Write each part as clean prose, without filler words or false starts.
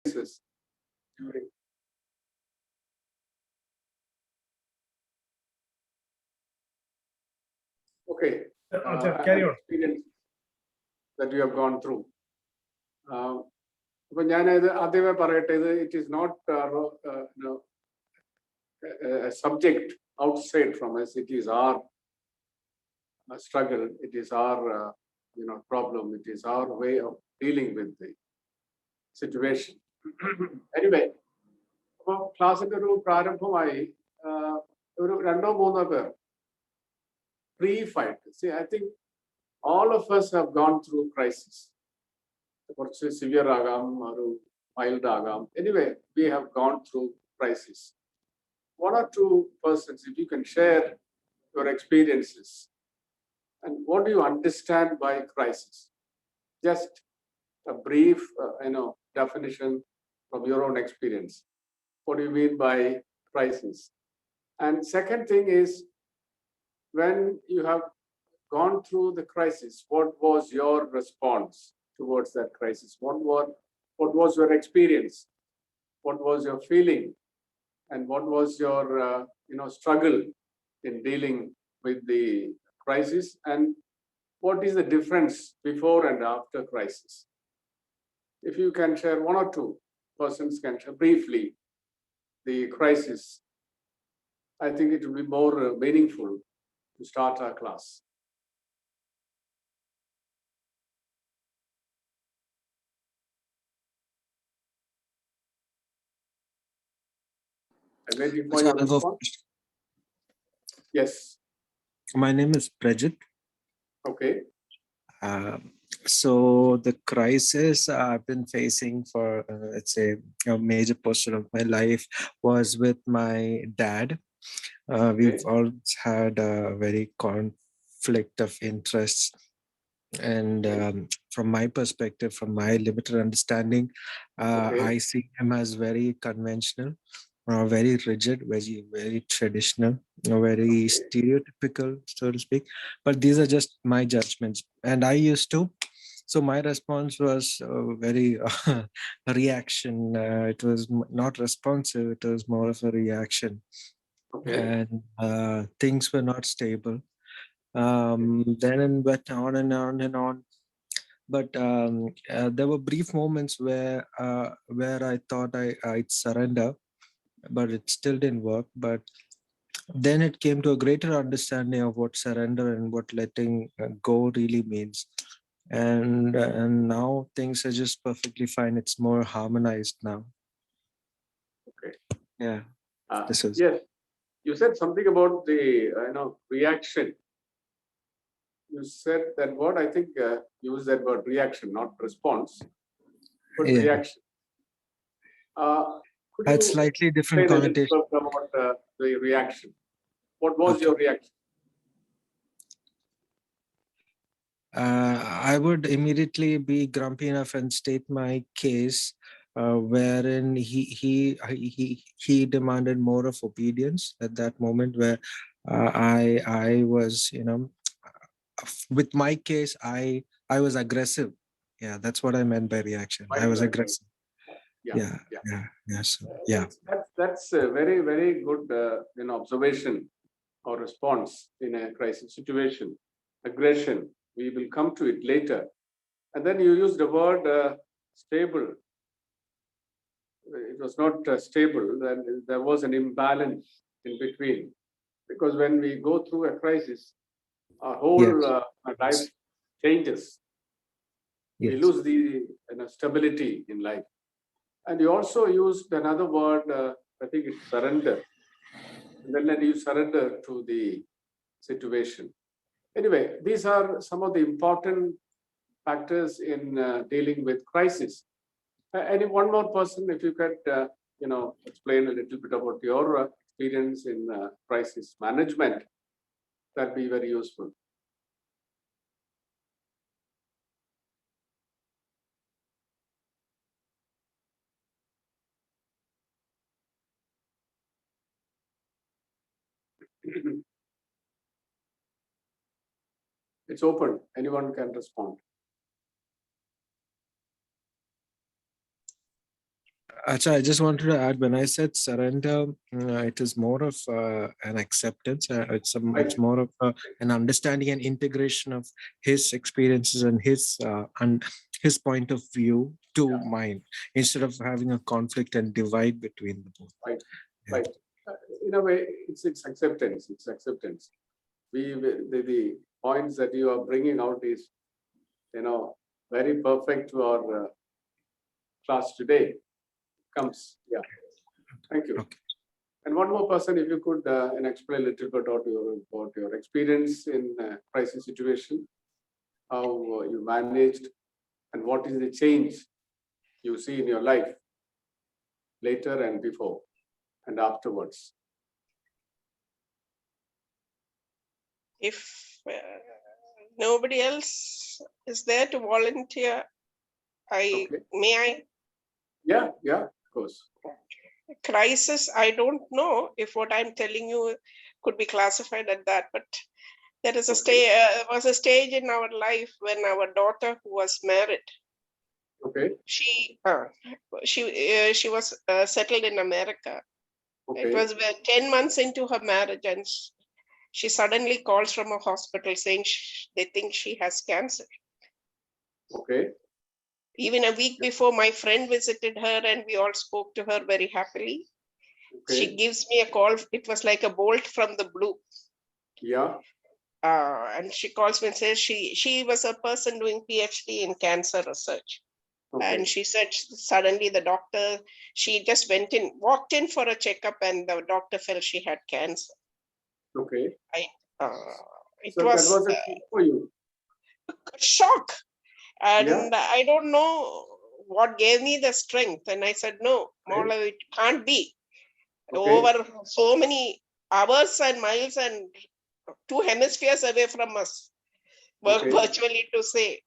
during. Okay. Carry on. Experience that you have gone through. It is not a subject outside from us. It is our struggle. It is our problem. It is our way of dealing with the situation. Anyway, ക്ലാസിന്റെ ഒരു പ്രാരംഭമായി ഒരു രണ്ടോ മൂന്നോ പേർ brief-ആയിട്ട്. See, I think all of us have gone through crisis. കുറച്ച് severe ആകാം, ഒരു mild ആകാം. Anyway, we have gone through crisis. One or two persons, if you can share your experiences and what do you understand by crisis? Just a brief, definition from your own experience. What do you mean by crisis? And second thing is, when you have gone through the crisis, what was your response towards that crisis? What was your experience? What was your feeling? And what was your struggle in dealing with the crisis? And what is the difference before and after crisis? If you can share, one or two persons can share briefly the crisis, I think it will be more meaningful to start our class. I'm waiting for your response. Yes. My name is Prajit. Okay. So the crisis I've been facing for, let's say, a major portion of my life was with my dad. We've always had a very conflict of interests. And from my perspective, from my limited understanding, I see him as very conventional, very rigid, very traditional, very stereotypical, so to speak. But these are just my judgments. And I used to. So my response was very reaction. It was not responsive. It was more of a reaction. Okay. And things were not stable. Then it went on and on and on. But there were brief moments where I thought I'd surrender, but it still didn't work. But then it came to a greater understanding of what surrender and what letting go really means. And now things are just perfectly fine. It's more harmonized now. Okay. Yeah. Yes. You said something about the reaction. You said that word, I think you used that word reaction, not response, but reaction. Had slightly different connotation. About the reaction. What was your reaction? I would immediately be grumpy enough and state my case, wherein he demanded more of obedience at that moment, where I was, with my case, I was aggressive. Yeah, that's what I meant by reaction. I was aggressive. Yeah. So, yeah. That's a very, very good observation or response in a crisis situation. Aggression. We will come to it later. And then you used the word stable. It was not stable. There was an imbalance in between. Because when we go through a crisis, our whole life changes. We lose the stability in life. And you also used another word, I think it's surrender. And then you surrender to the situation. Anyway, these are some of the important factors in dealing with crisis. Any one more person, if you could, explain a little bit about your experience in crisis management, that'd be very useful. It's open. Anyone can respond. Acha, I just wanted to add, when I said surrender, it is more of an acceptance. It's more of an understanding and integration of his experiences and his point of view to mine, instead of having a conflict and divide between the both. Right. Yeah. Right. In a way, it's acceptance. It's acceptance. The points that you are bringing out is, very perfect to our class today. Comes, yeah. Thank you. Okay. And one more person, if you could explain a little bit about your experience in crisis situation, how you managed, and what is the change you see in your life later and before and afterwards. If nobody else is there to volunteer, Okay. may I? Yeah, of course. Crisis, I don't know if what I'm telling you could be classified at that, but there is a was a stage in our life when our daughter, who was married, Okay. she was settled in America. Okay. It was 10 months into her marriage, and she suddenly calls from a hospital saying they think she has cancer. Okay. Even a week before, my friend visited her and we all spoke to her very happily. Okay. She gives me a call. It was like a bolt from the blue. Yeah. And she calls me and says she was a person doing PhD in cancer research. Okay. And she said suddenly the doctor, she just walked in for a checkup, and the doctor felt she had cancer. Okay. It was that was a shock for you. Shock. And I don't know what gave me the strength. And I said, no, Mola, it can't be. Over so many hours and miles and 2 hemispheres away from us, virtually to say.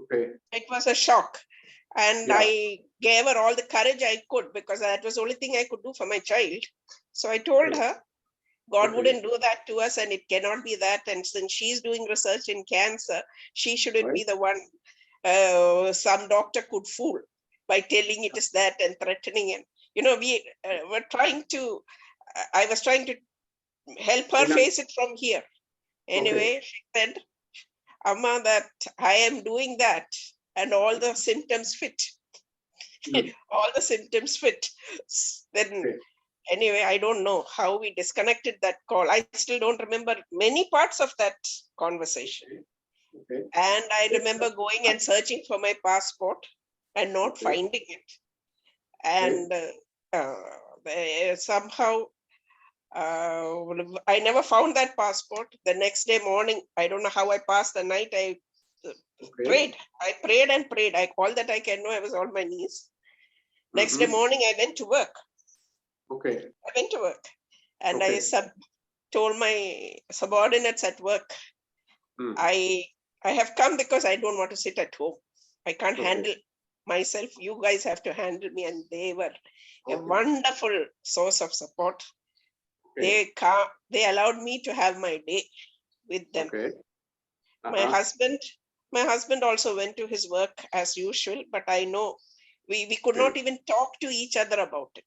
Okay. It was a shock. And I gave her all the courage I could, because that was the only thing I could do for my child. So I told her, God wouldn't do that to us, and it cannot be that. And since she's doing research in cancer, she shouldn't be the one some doctor could fool by telling it is that and threatening him. We were trying to, I was trying to help her face it from here. Anyway, she said, Amma, that I am doing that and all the symptoms fit. All the symptoms fit. Then anyway, I don't know how we disconnected that call. I still don't remember many parts of that conversation. And I remember going and searching for my passport and not finding it. And somehow I never found that passport. The next day morning, I don't know how I passed the night. I prayed. I prayed and prayed. All that I can know, I was on my knees. Next day morning, I went to work. I went to work. And I told my subordinates at work, I have come because I don't want to sit at home. I can't handle myself. You guys have to handle me. And they were a wonderful source of support. They allowed me to have my day with them. My husband also went to his work as usual, but I know we could not even talk to each other about it.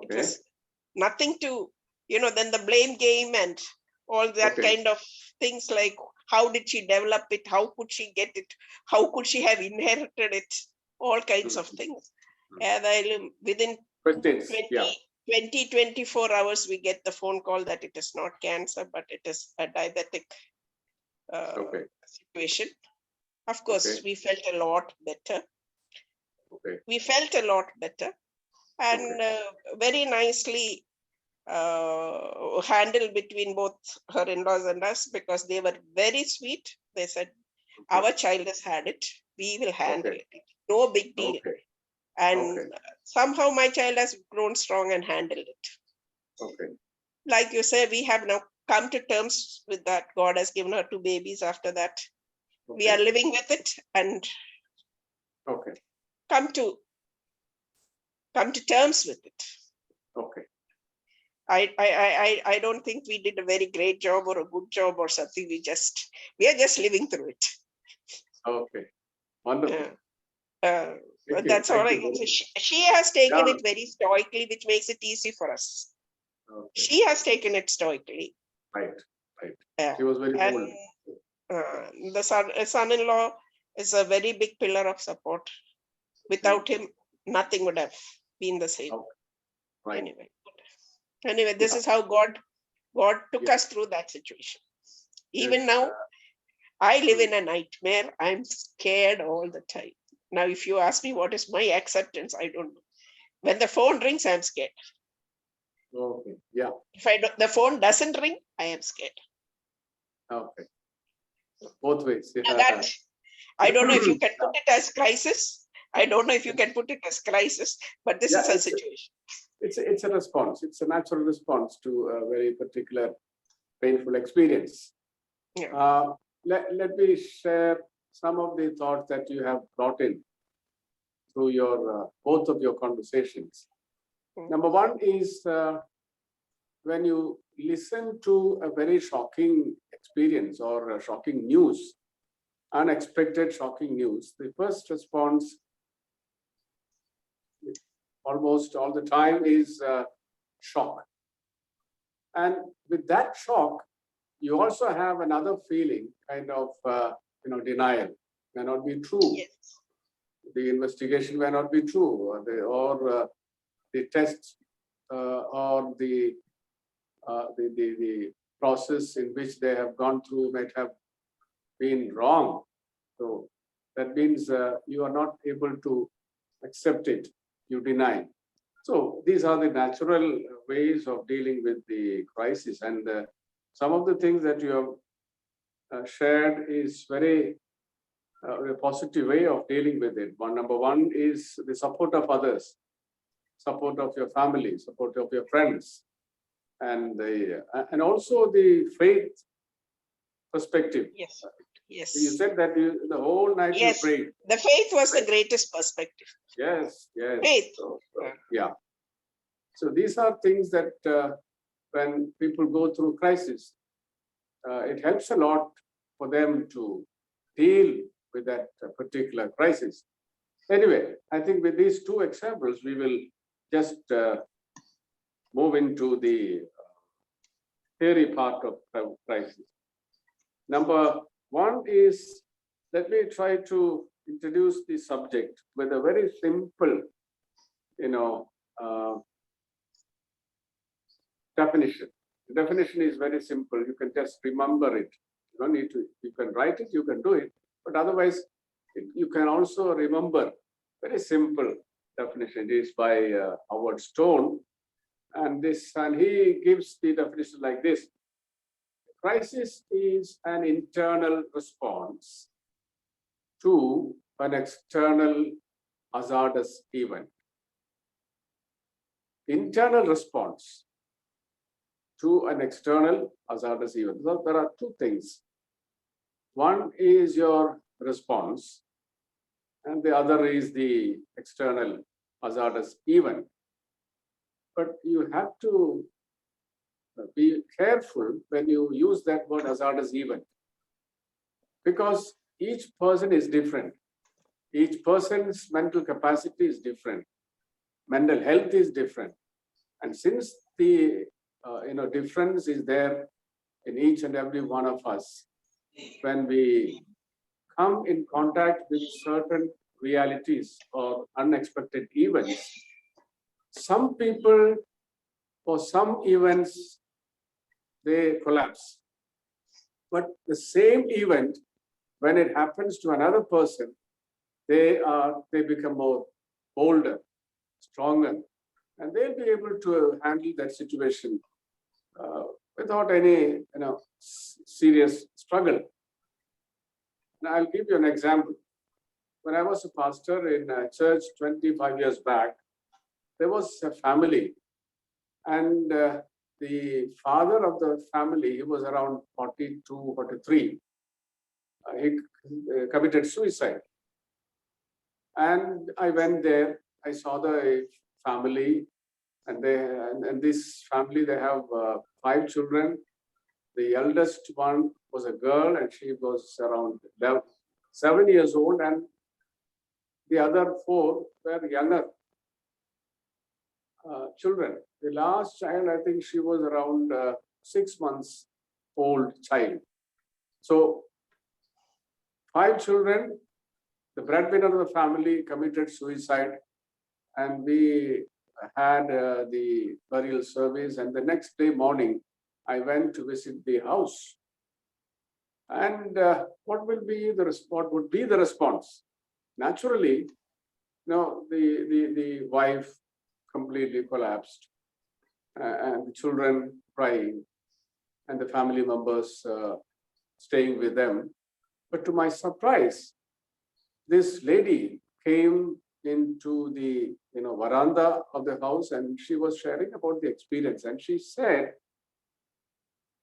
It was nothing to, then the blame game and all that kind of things, like how did she develop it? How could she get it? How could she have inherited it? All kinds of things. And within 24 hours, we get the phone call that it is not cancer, but it is a diabetic situation. Of course, we felt a lot better. We felt a lot better, and very nicely handled between both her in-laws and us, because they were very sweet. They said, our child has had it. We will handle it. No big deal. And somehow my child has grown strong and handled it. Like you said, we have now come to terms with that. God has given her 2 babies after that. We are living with it and come to terms with it. I don't think we did a very great job or a good job or something. We are just living through it. Wonderful. But that's all Thank I you can very say. much. She has taken Yeah. it very stoically, which makes it easy for us. Okay. She has taken it stoically. Right. Yeah. She was very And bold. the son-in-law is a very big pillar of support. Without him, nothing would have been the same. Okay. Right. Anyway, this Yeah. is how God took Yeah. us through that situation. Even Yes, now, I live in a nightmare. I'm scared all the time. Now, if you ask me what is my acceptance, I don't know. When the phone rings, I'm scared. Okay. Yeah. If the phone doesn't ring, I am scared. Okay. Both ways. Now that I don't know if you can put it as crisis. I don't know if you can put it as crisis, but this is a situation. It's a response. It's a natural response to a very particular painful experience. Yeah. Let me share some of the thoughts that you have brought in through your both of your conversations. Number one is when you listen to a very shocking experience or a shocking news, unexpected shocking news, the first response almost all the time is shock. And with that shock, you also have another feeling, kind of, denial. May not be true. Yes. The investigation may not be true, or the tests or the process in which they have gone through might have been wrong. So that means you are not able to accept it. You deny. So these are the natural ways of dealing with the crisis. And some of the things that you have shared is very a positive way of dealing with it. Number one is the support of others, support of your family, support of your friends, and also the faith perspective. Yes. Yes. You said that the whole night you prayed. The faith was the greatest perspective. Yes. Faith. Yeah. So these are things that when people go through crisis, it helps a lot for them to deal with that particular crisis. Anyway, I think with these two examples, we will just move into the theory part of crisis. Number one is, let me try to introduce the subject with a very simple, definition. The definition is very simple. You can just remember it. You don't need to, you can write it, you can do it, but otherwise, you can also remember. Very simple definition. It is by Howard Stone. And he gives the definition like this. Crisis is an internal response to an external hazardous event. Internal response to an external hazardous event. So there are two things. One is your response, and the other is the external hazardous event. But you have to be careful when you use that word hazardous event, because each person is different. Each person's mental capacity is different. Mental health is different. And since the difference is there in each and every one of us, when we come in contact with certain realities or unexpected events, some people, for some events, they collapse. But the same event, when it happens to another person, they become more bolder, stronger, and they'll be able to handle that situation without any serious struggle. Now, I'll give you an example. When I was a pastor in a church 25 years back, there was a family, and the father of the family, he was around 42, 43. He committed suicide. And I went there. I saw the family, and this family, they have 5 children. The eldest one was a girl, and she was around 7 years old. And The other 4 were younger children. The last child, I think she was around 6 months old child. So 5 children, the breadwinner of the family committed suicide, and we had the burial service. And the next day morning, I went to visit the house. And what would be the response? Naturally, the wife completely collapsed, and the children crying, and the family members staying with them. But to my surprise, this lady came into the veranda of the house, and she was sharing about the experience. And she said,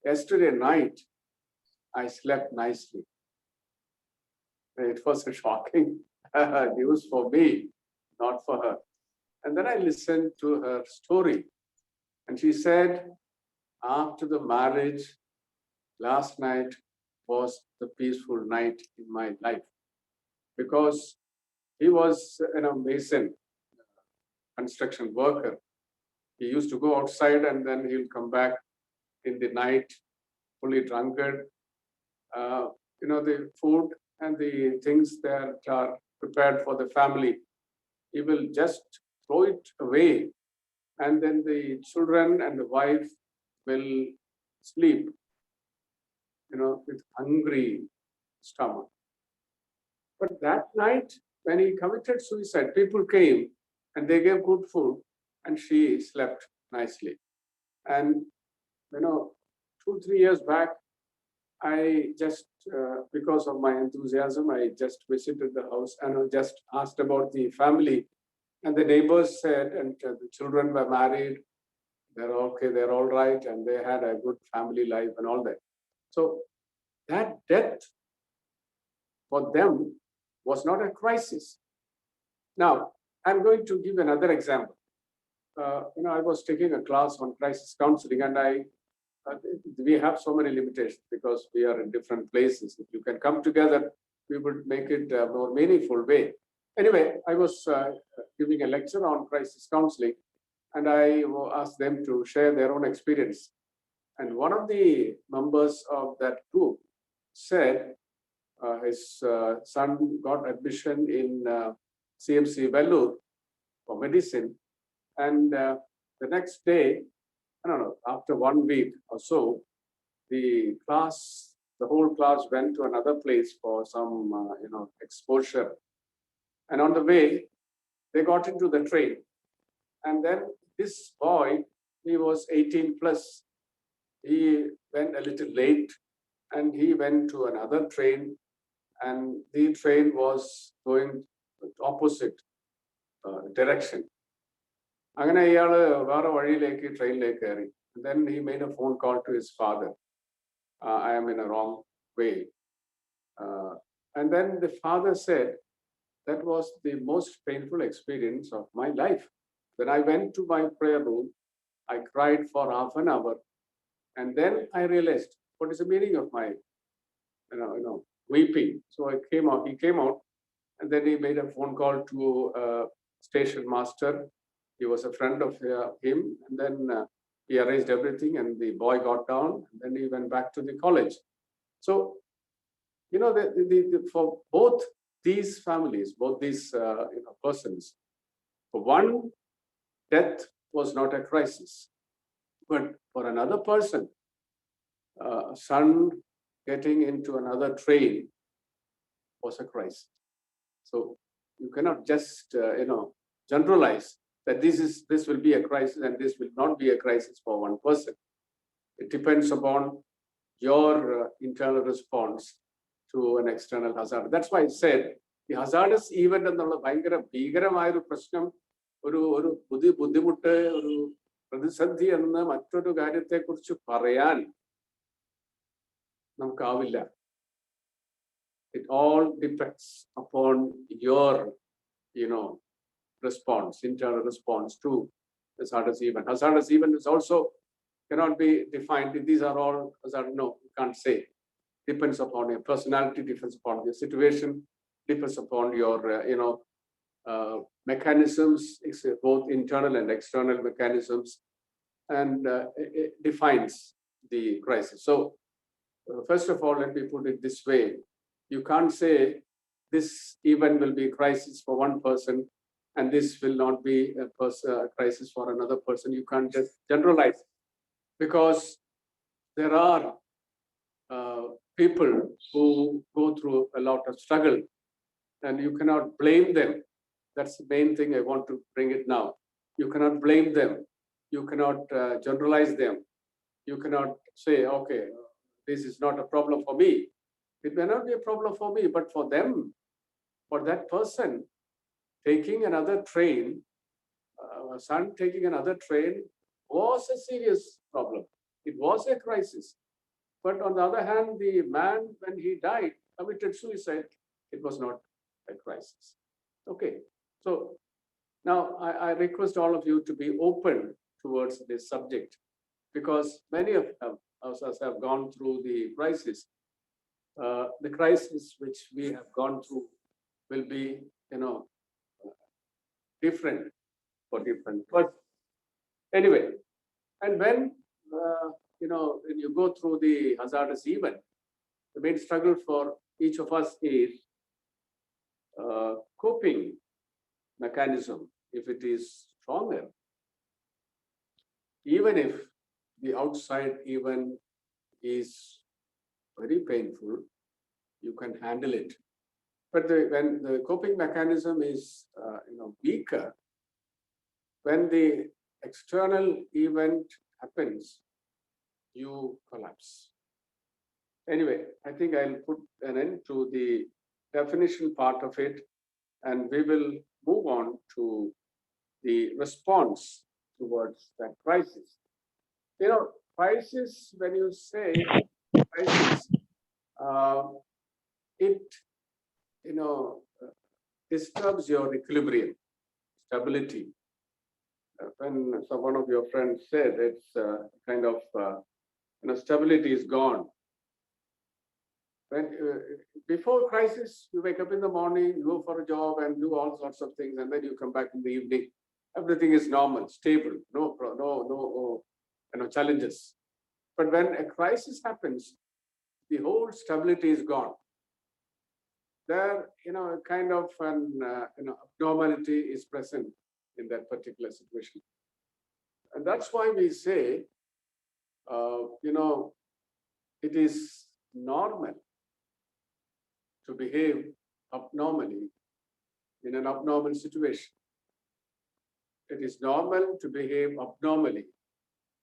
yesterday night, I slept nicely. It was a shocking news for me, not for her. And then I listened to her story. And she said, after the marriage, last night was the peaceful night in my life. Because he was mason, construction worker. He used to go outside and then he'll come back in the night, fully drunkard. The food and the things that are prepared for the family, he will just throw it away. And then the children and the wife will sleep, with hungry stomach. But that night, when he committed suicide, people came and they gave good food, and she slept nicely. And 2-3 years back, I just, because of my enthusiasm, I just visited the house and I just asked about the family. And the neighbors said, and the children were married, they're okay, they're all right, and they had a good family life and all that. So that death for them was not a crisis. Now, I'm going to give another example. I was taking a class on crisis counseling, and we have so many limitations because we are in different places. If you can come together, we would make it a more meaningful way. Anyway, I was giving a lecture on crisis counseling, and I asked them to share their own experience. And one of the members of that group said his son got admission in CMC Vellore for medicine. And the next day, I don't know, after 1 week or so, the whole class went to another place for some, exposure. And on the way, they got into the train. And then this boy, he was 18 plus. He went a little late and he went to another train, and the train was going opposite direction. അങ്ങനെ ഇയാള് വേറെ വഴിയിലേക്ക് ട്രെയിനിലേക്ക് കയറി. Then he made a phone call to his father. I am in a wrong way. And then the father said, that was the most painful experience of my life. When I went to my prayer room, I cried for half an hour. And then I realized, what is the meaning of my, weeping? So he came out, and then he made a phone call to station master. He was a friend of him, and then he arranged everything, and the boy got down, and then he went back to the college. So, for both these families, both these persons, for one, death was not a crisis, but for another person, son getting into another train was a crisis. So you cannot just generalize that this will be a crisis and this will not be a crisis for one person. It depends upon your internal response to an external hazard. That's why I said the hazardous event എന്നുള്ള ഭയങ്കര ഭീകരമായ ഒരു പ്രശ്നം, ഒരു ബുദ്ധിമുട്ട്, ഒരു പ്രതിസന്ധി എന്ന് മറ്റൊരു കാര്യത്തെക്കുറിച്ച് പറയാൻ നമുക്കാവില്ല. It all depends upon your, response, internal response to hazardous event. Hazardous event is also cannot be defined. These are all hazardous. No, you can't say. Depends upon your personality, depends upon your situation, depends upon your, mechanisms, both internal and external mechanisms, and it defines the crisis. So, first of all, let me put it this way. You can't say this event will be a crisis for one person and this will not be a crisis for another person. You can't just generalize, because there are people who go through a lot of struggle, and you cannot blame them. That's the main thing I want to bring it now. You cannot blame them. You cannot generalize them. You cannot say, okay, this is not a problem for me. It may not be a problem for me, but for them, for that person, taking another train, son taking another train was a serious problem. It was a crisis. But on the other hand, the man, when he died, committed suicide. It was not a crisis. Okay. So now I request all of you to be open towards this subject, because many of us have gone through the crisis. The crisis which we have gone through will be, different for different persons. Anyway, and when when you go through the hazardous event, the main struggle for each of us is coping mechanism. If it is stronger, even if the outside event is very painful, you can handle it. But when the coping mechanism is weaker, when the external event happens, you collapse. Anyway, I think I'll put an end to the definition part of it, and we will move on to the response towards that crisis. Crisis, when you say crisis, it, disturbs your equilibrium, stability. When one of your friends said it's kind of, stability is gone. When before crisis, you wake up in the morning, you go for a job and do all sorts of things, and then you come back in the evening. Everything is normal, stable, no challenges. But when a crisis happens, the whole stability is gone. There, kind of an abnormality is present in that particular situation, and that's why we say, it is normal to behave abnormally in an abnormal situation. It is normal to behave abnormally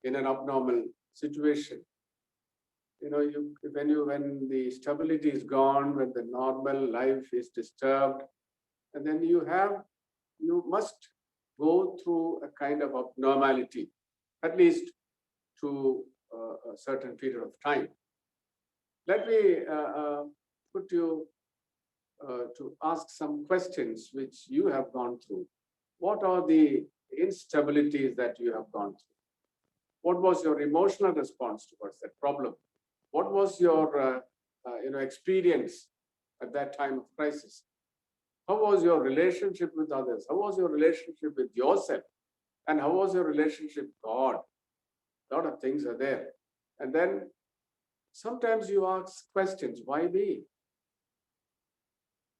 in an abnormal situation. When the stability is gone, when the normal life is disturbed, and then you must go through a kind of abnormality, at least to a certain period of time. Let me put you to ask some questions which you have gone through. What are the instabilities that you have gone through? What was your emotional response towards that problem? What was your experience at that time of crisis? How was your relationship with others? How was your relationship with yourself? And how was your relationship with God? A lot of things are there. And then sometimes you ask questions, why me?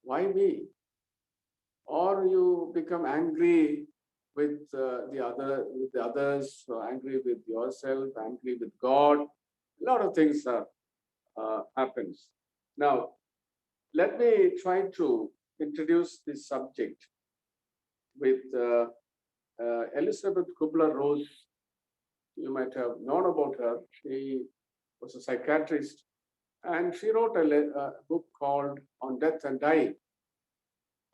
Why me? Or you become angry with the others, or angry with yourself, angry with God. A lot of things happens. Now, let me try to introduce this subject with Elizabeth Kubler-Ross. You might have known about her. She was a psychiatrist, and she wrote a book called On Death and Dying.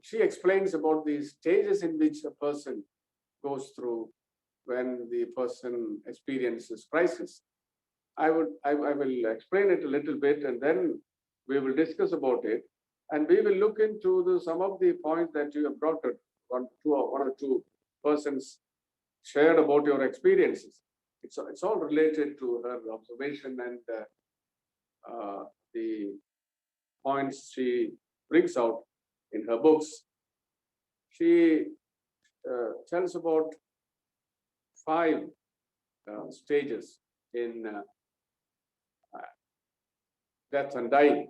She explains about the stages in which a person goes through when the person experiences crisis. I will explain it a little bit, and then we will discuss about it, and we will look into some of the points that you have brought up. One or two persons shared about your experiences. It's all related to her observation and the points she brings out in her books. she tells about 5 stages in death and dying.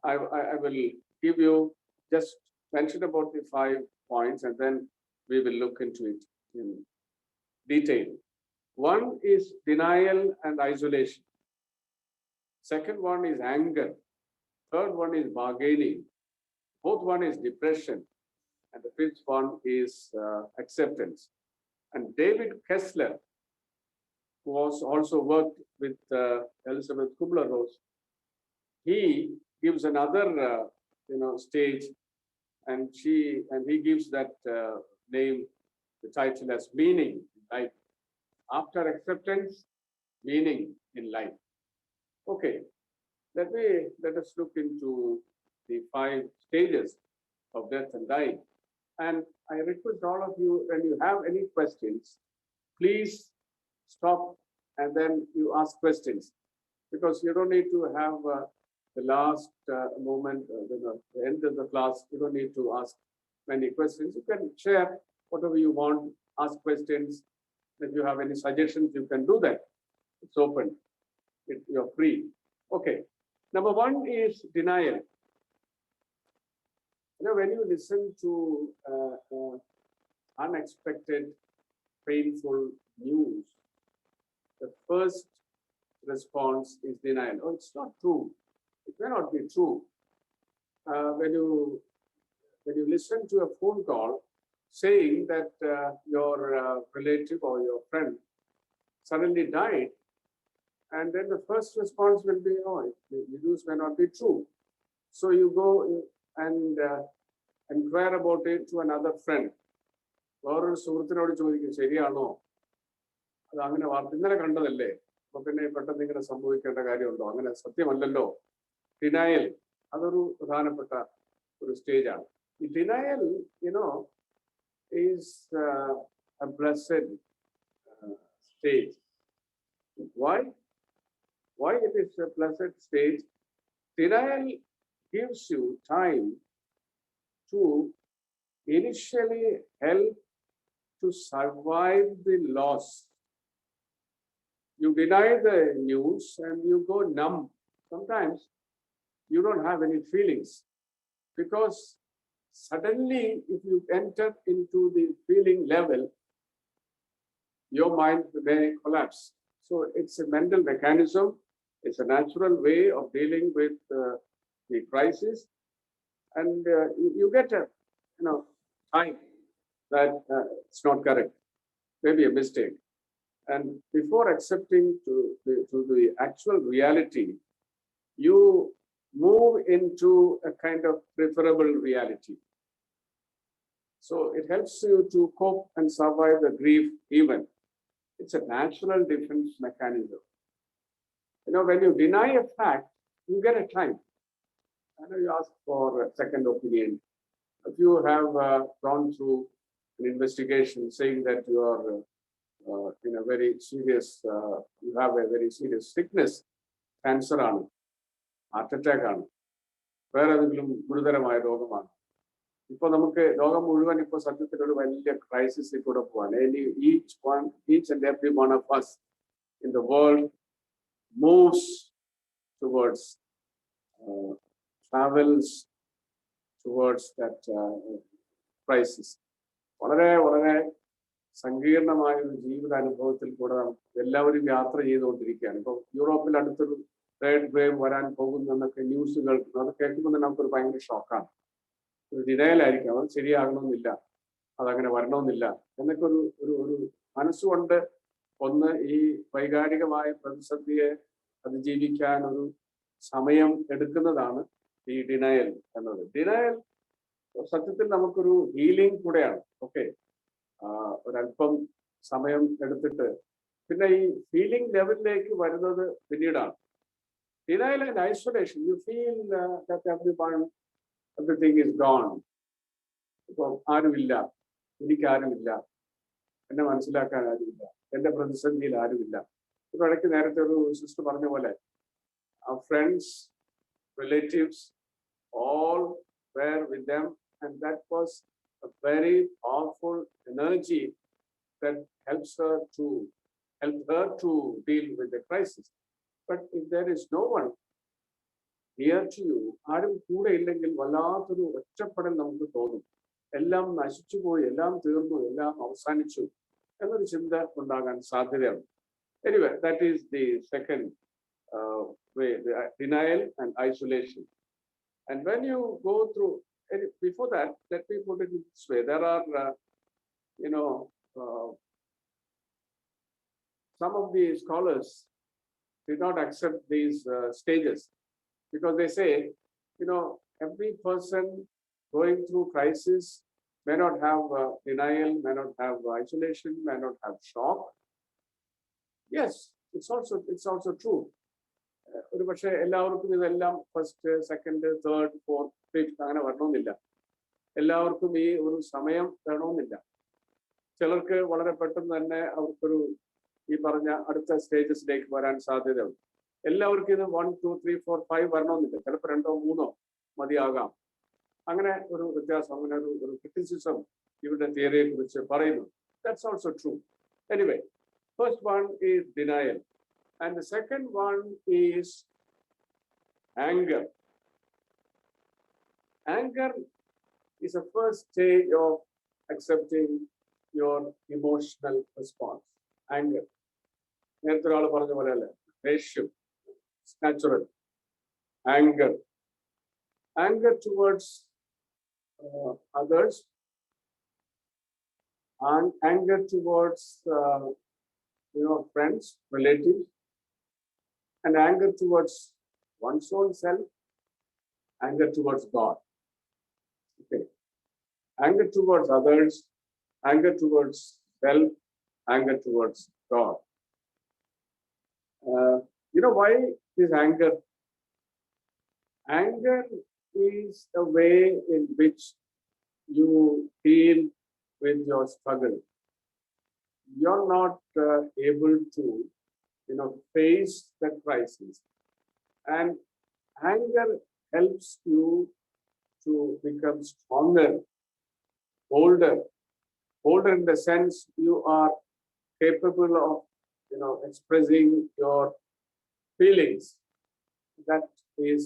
I will give you just mention about the 5 points, and then we will look into it in detail. One is denial and isolation. Second one is anger. Third one is bargaining. Fourth one is depression. And the fifth one is acceptance. And David Kessler, who was also worked with Elizabeth Kubler-Ross, he gives another stage, and he gives that name, the title as meaning in life. After acceptance, meaning in life. Okay, let us look into the 5 stages of death and dying. And I request all of you, when you have any questions, please stop and then you ask questions, because you don't need to have the last moment, the end of the class. You don't need to ask many questions. You can share whatever you want, ask questions. If you have any suggestions, you can do that. It's open. You're free. Okay. Number 1 is denial. When you listen to unexpected, painful news, the first response is denial. Oh, it's not true. It may not be true. When you listen to a phone call saying that your relative or your friend suddenly died, and then the first response will be, oh, the news may not be true. So you go and inquire about it to another friend. വേറൊരു സുഹൃത്തിനോട് ചോദിക്കും, ശരിയാണോ, അത് അങ്ങനെ ഇന്നലെ കണ്ടതല്ലേ, അപ്പൊ പിന്നെ പെട്ടെന്ന് ഇങ്ങനെ സംഭവിക്കേണ്ട കാര്യമുണ്ടോ, അങ്ങനെ സത്യമല്ലല്ലോ. ഡിനയൽ അതൊരു പ്രധാനപ്പെട്ട ഒരു സ്റ്റേജാണ്. ഈ denial is a blessed stage. Why it is a blessed stage? Denial gives you time to initially help to survive the loss. You deny the news and you go numb. Sometimes you don't have any feelings, because suddenly if you enter into the feeling level, your mind may collapse. So it's a mental mechanism. It's a natural way of dealing with the crisis, and you get a time that it's not correct, maybe a mistake, and before accepting to the actual reality, you move into a kind of preferable reality. So it helps you to cope and survive the grief even. It's a natural defense mechanism. When you deny a fact, you get a time. I know you ask for a second opinion. If you have gone through an investigation saying that you are in a very serious, you have a very serious sickness, cancer, heart attack, വേറെ ഏതെങ്കിലും ഗുരുതരമായ രോഗമാണ്. ഇപ്പൊ നമുക്ക് ലോകം മുഴുവൻ ഇപ്പൊ സത്യത്തിൽ ഒരു വലിയ ക്രൈസിസിൽ കൂടെ പോവാണ്. Each and every one of us in the world moves towards, travels towards that crisis. വളരെ വളരെ സങ്കീർണമായ ഒരു ജീവിത അനുഭവത്തിൽ കൂടെ എല്ലാവരും യാത്ര ചെയ്തുകൊണ്ടിരിക്കുകയാണ്. ഇപ്പൊ യൂറോപ്പിൽ അടുത്തൊരു തേർഡ് വേവ് വരാൻ പോകുന്നു എന്നൊക്കെ ന്യൂസ് കേൾക്കുന്നു. അത് കേൾക്കുമ്പോൾ തന്നെ നമുക്കൊരു ഭയങ്കര ഷോക്കാണ്. ഒരു ഡിനയലായിരിക്കും, അത് ശരിയാകണമെന്നില്ല, അതങ്ങനെ വരണമെന്നില്ല എന്നൊക്കെ ഒരു മനസ്സുകൊണ്ട് ഒന്ന് ഈ വൈകാരികമായ പ്രതിസന്ധിയെ അതിജീവിക്കാൻ ഒരു സമയം എടുക്കുന്നതാണ് ഈ ഡിനയൽ എന്നത്. ഡിനയൽ സത്യത്തിൽ നമുക്കൊരു ഹീലിംഗ് കൂടെയാണ്. ഓക്കെ, ഒരല്പം സമയം എടുത്തിട്ട് പിന്നെ ഈ ഫീലിംഗ് ലെവലിലേക്ക് വരുന്നത് പിന്നീടാണ്. Denial and isolation, you feel that everything is gone. ഇപ്പൊ ആരുമില്ല, എനിക്ക് ആരുമില്ല, എന്നെ മനസ്സിലാക്കാൻ ആരുമില്ല, എന്റെ പ്രതിസന്ധിയിൽ ആരുമില്ല. ഇപ്പൊ ഇടയ്ക്ക് നേരത്തെ ഒരു സിസ്റ്റർ പറഞ്ഞ പോലെ, our friends, relatives, all were with them, and that was a very powerful energy that helps her to deal with the crisis. But if there is no one near to you, ആരും കൂടെ ഇല്ലെങ്കിൽ വല്ലാത്തൊരു ഒറ്റപ്പെടൽ നമുക്ക് തോന്നും. എല്ലാം നശിച്ചുപോയി, എല്ലാം തീർന്നു, എല്ലാം അവസാനിച്ചു എന്നൊരു ചിന്ത ഉണ്ടാകാൻ സാധ്യതയാണ്. Anyway, that is the second way, the denial and isolation. And when you go through, before that, let me put it this way: there are, some of the scholars did not accept these stages because they say, every person going through crisis may not have denial, may not have isolation, may not have shock. Yes, it's also true. ഒരു പക്ഷേ എല്ലാവർക്കും ഇതെല്ലാം first, second, third, fourth, fifth അങ്ങനെ വരണമെന്നില്ല. എല്ലാവർക്കും ഈ ഒരു സമയം വേണമെന്നില്ല. ചിലർക്ക് വളരെ പെട്ടെന്ന് തന്നെ അവർക്കൊരു ഈ പറഞ്ഞ അടുത്ത സ്റ്റേജസിലേക്ക് വരാൻ സാധ്യതയുണ്ട്. എല്ലാവർക്കും ഇത് 1, 2, 3, 4, 5 വരണമെന്നില്ല. ചിലപ്പോൾ 2, 3 മതിയാകാം. അങ്ങനെ ഒരു വ്യത്യാസം, അങ്ങനെ ഒരു ക്രിറ്റിസിസം ഇവരുടെ തിയറിയെ കുറിച്ച് പറയുന്നു. That's also true. Anyway, first one is denial. And the second one is anger. Anger is a first stage of accepting your emotional response. Anger. നേരത്തെ ഒരാൾ പറഞ്ഞ പോലെ അല്ലേ, ദേഷ്യം, natural. Anger. Anger towards others, and anger towards friends, relatives, and anger towards one's own self, anger towards God. Okay. Anger towards others, anger towards self, anger towards God. Why is anger? Anger is a way in which you deal with your struggle. You're not able to, face the crisis. And anger helps you to become stronger, bolder in the sense you are capable of, expressing your feelings. That is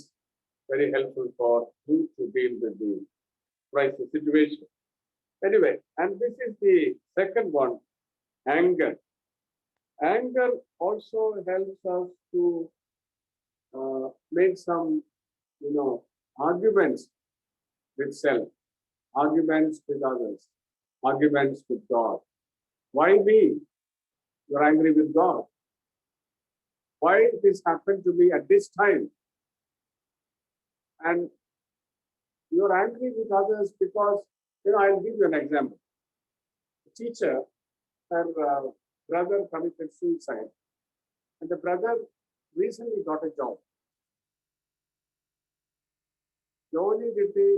very helpful for you to deal with the crisis situation. Anyway, and this is the second one, anger. Anger also helps us to make some, arguments with self, arguments with others, arguments with God. Why me? You're angry with God. Why this happened to me at this time? And you're angry with others because, I'll give you an example. A teacher, her brother committed suicide, and the brother recently got a job. ജോലി കിട്ടി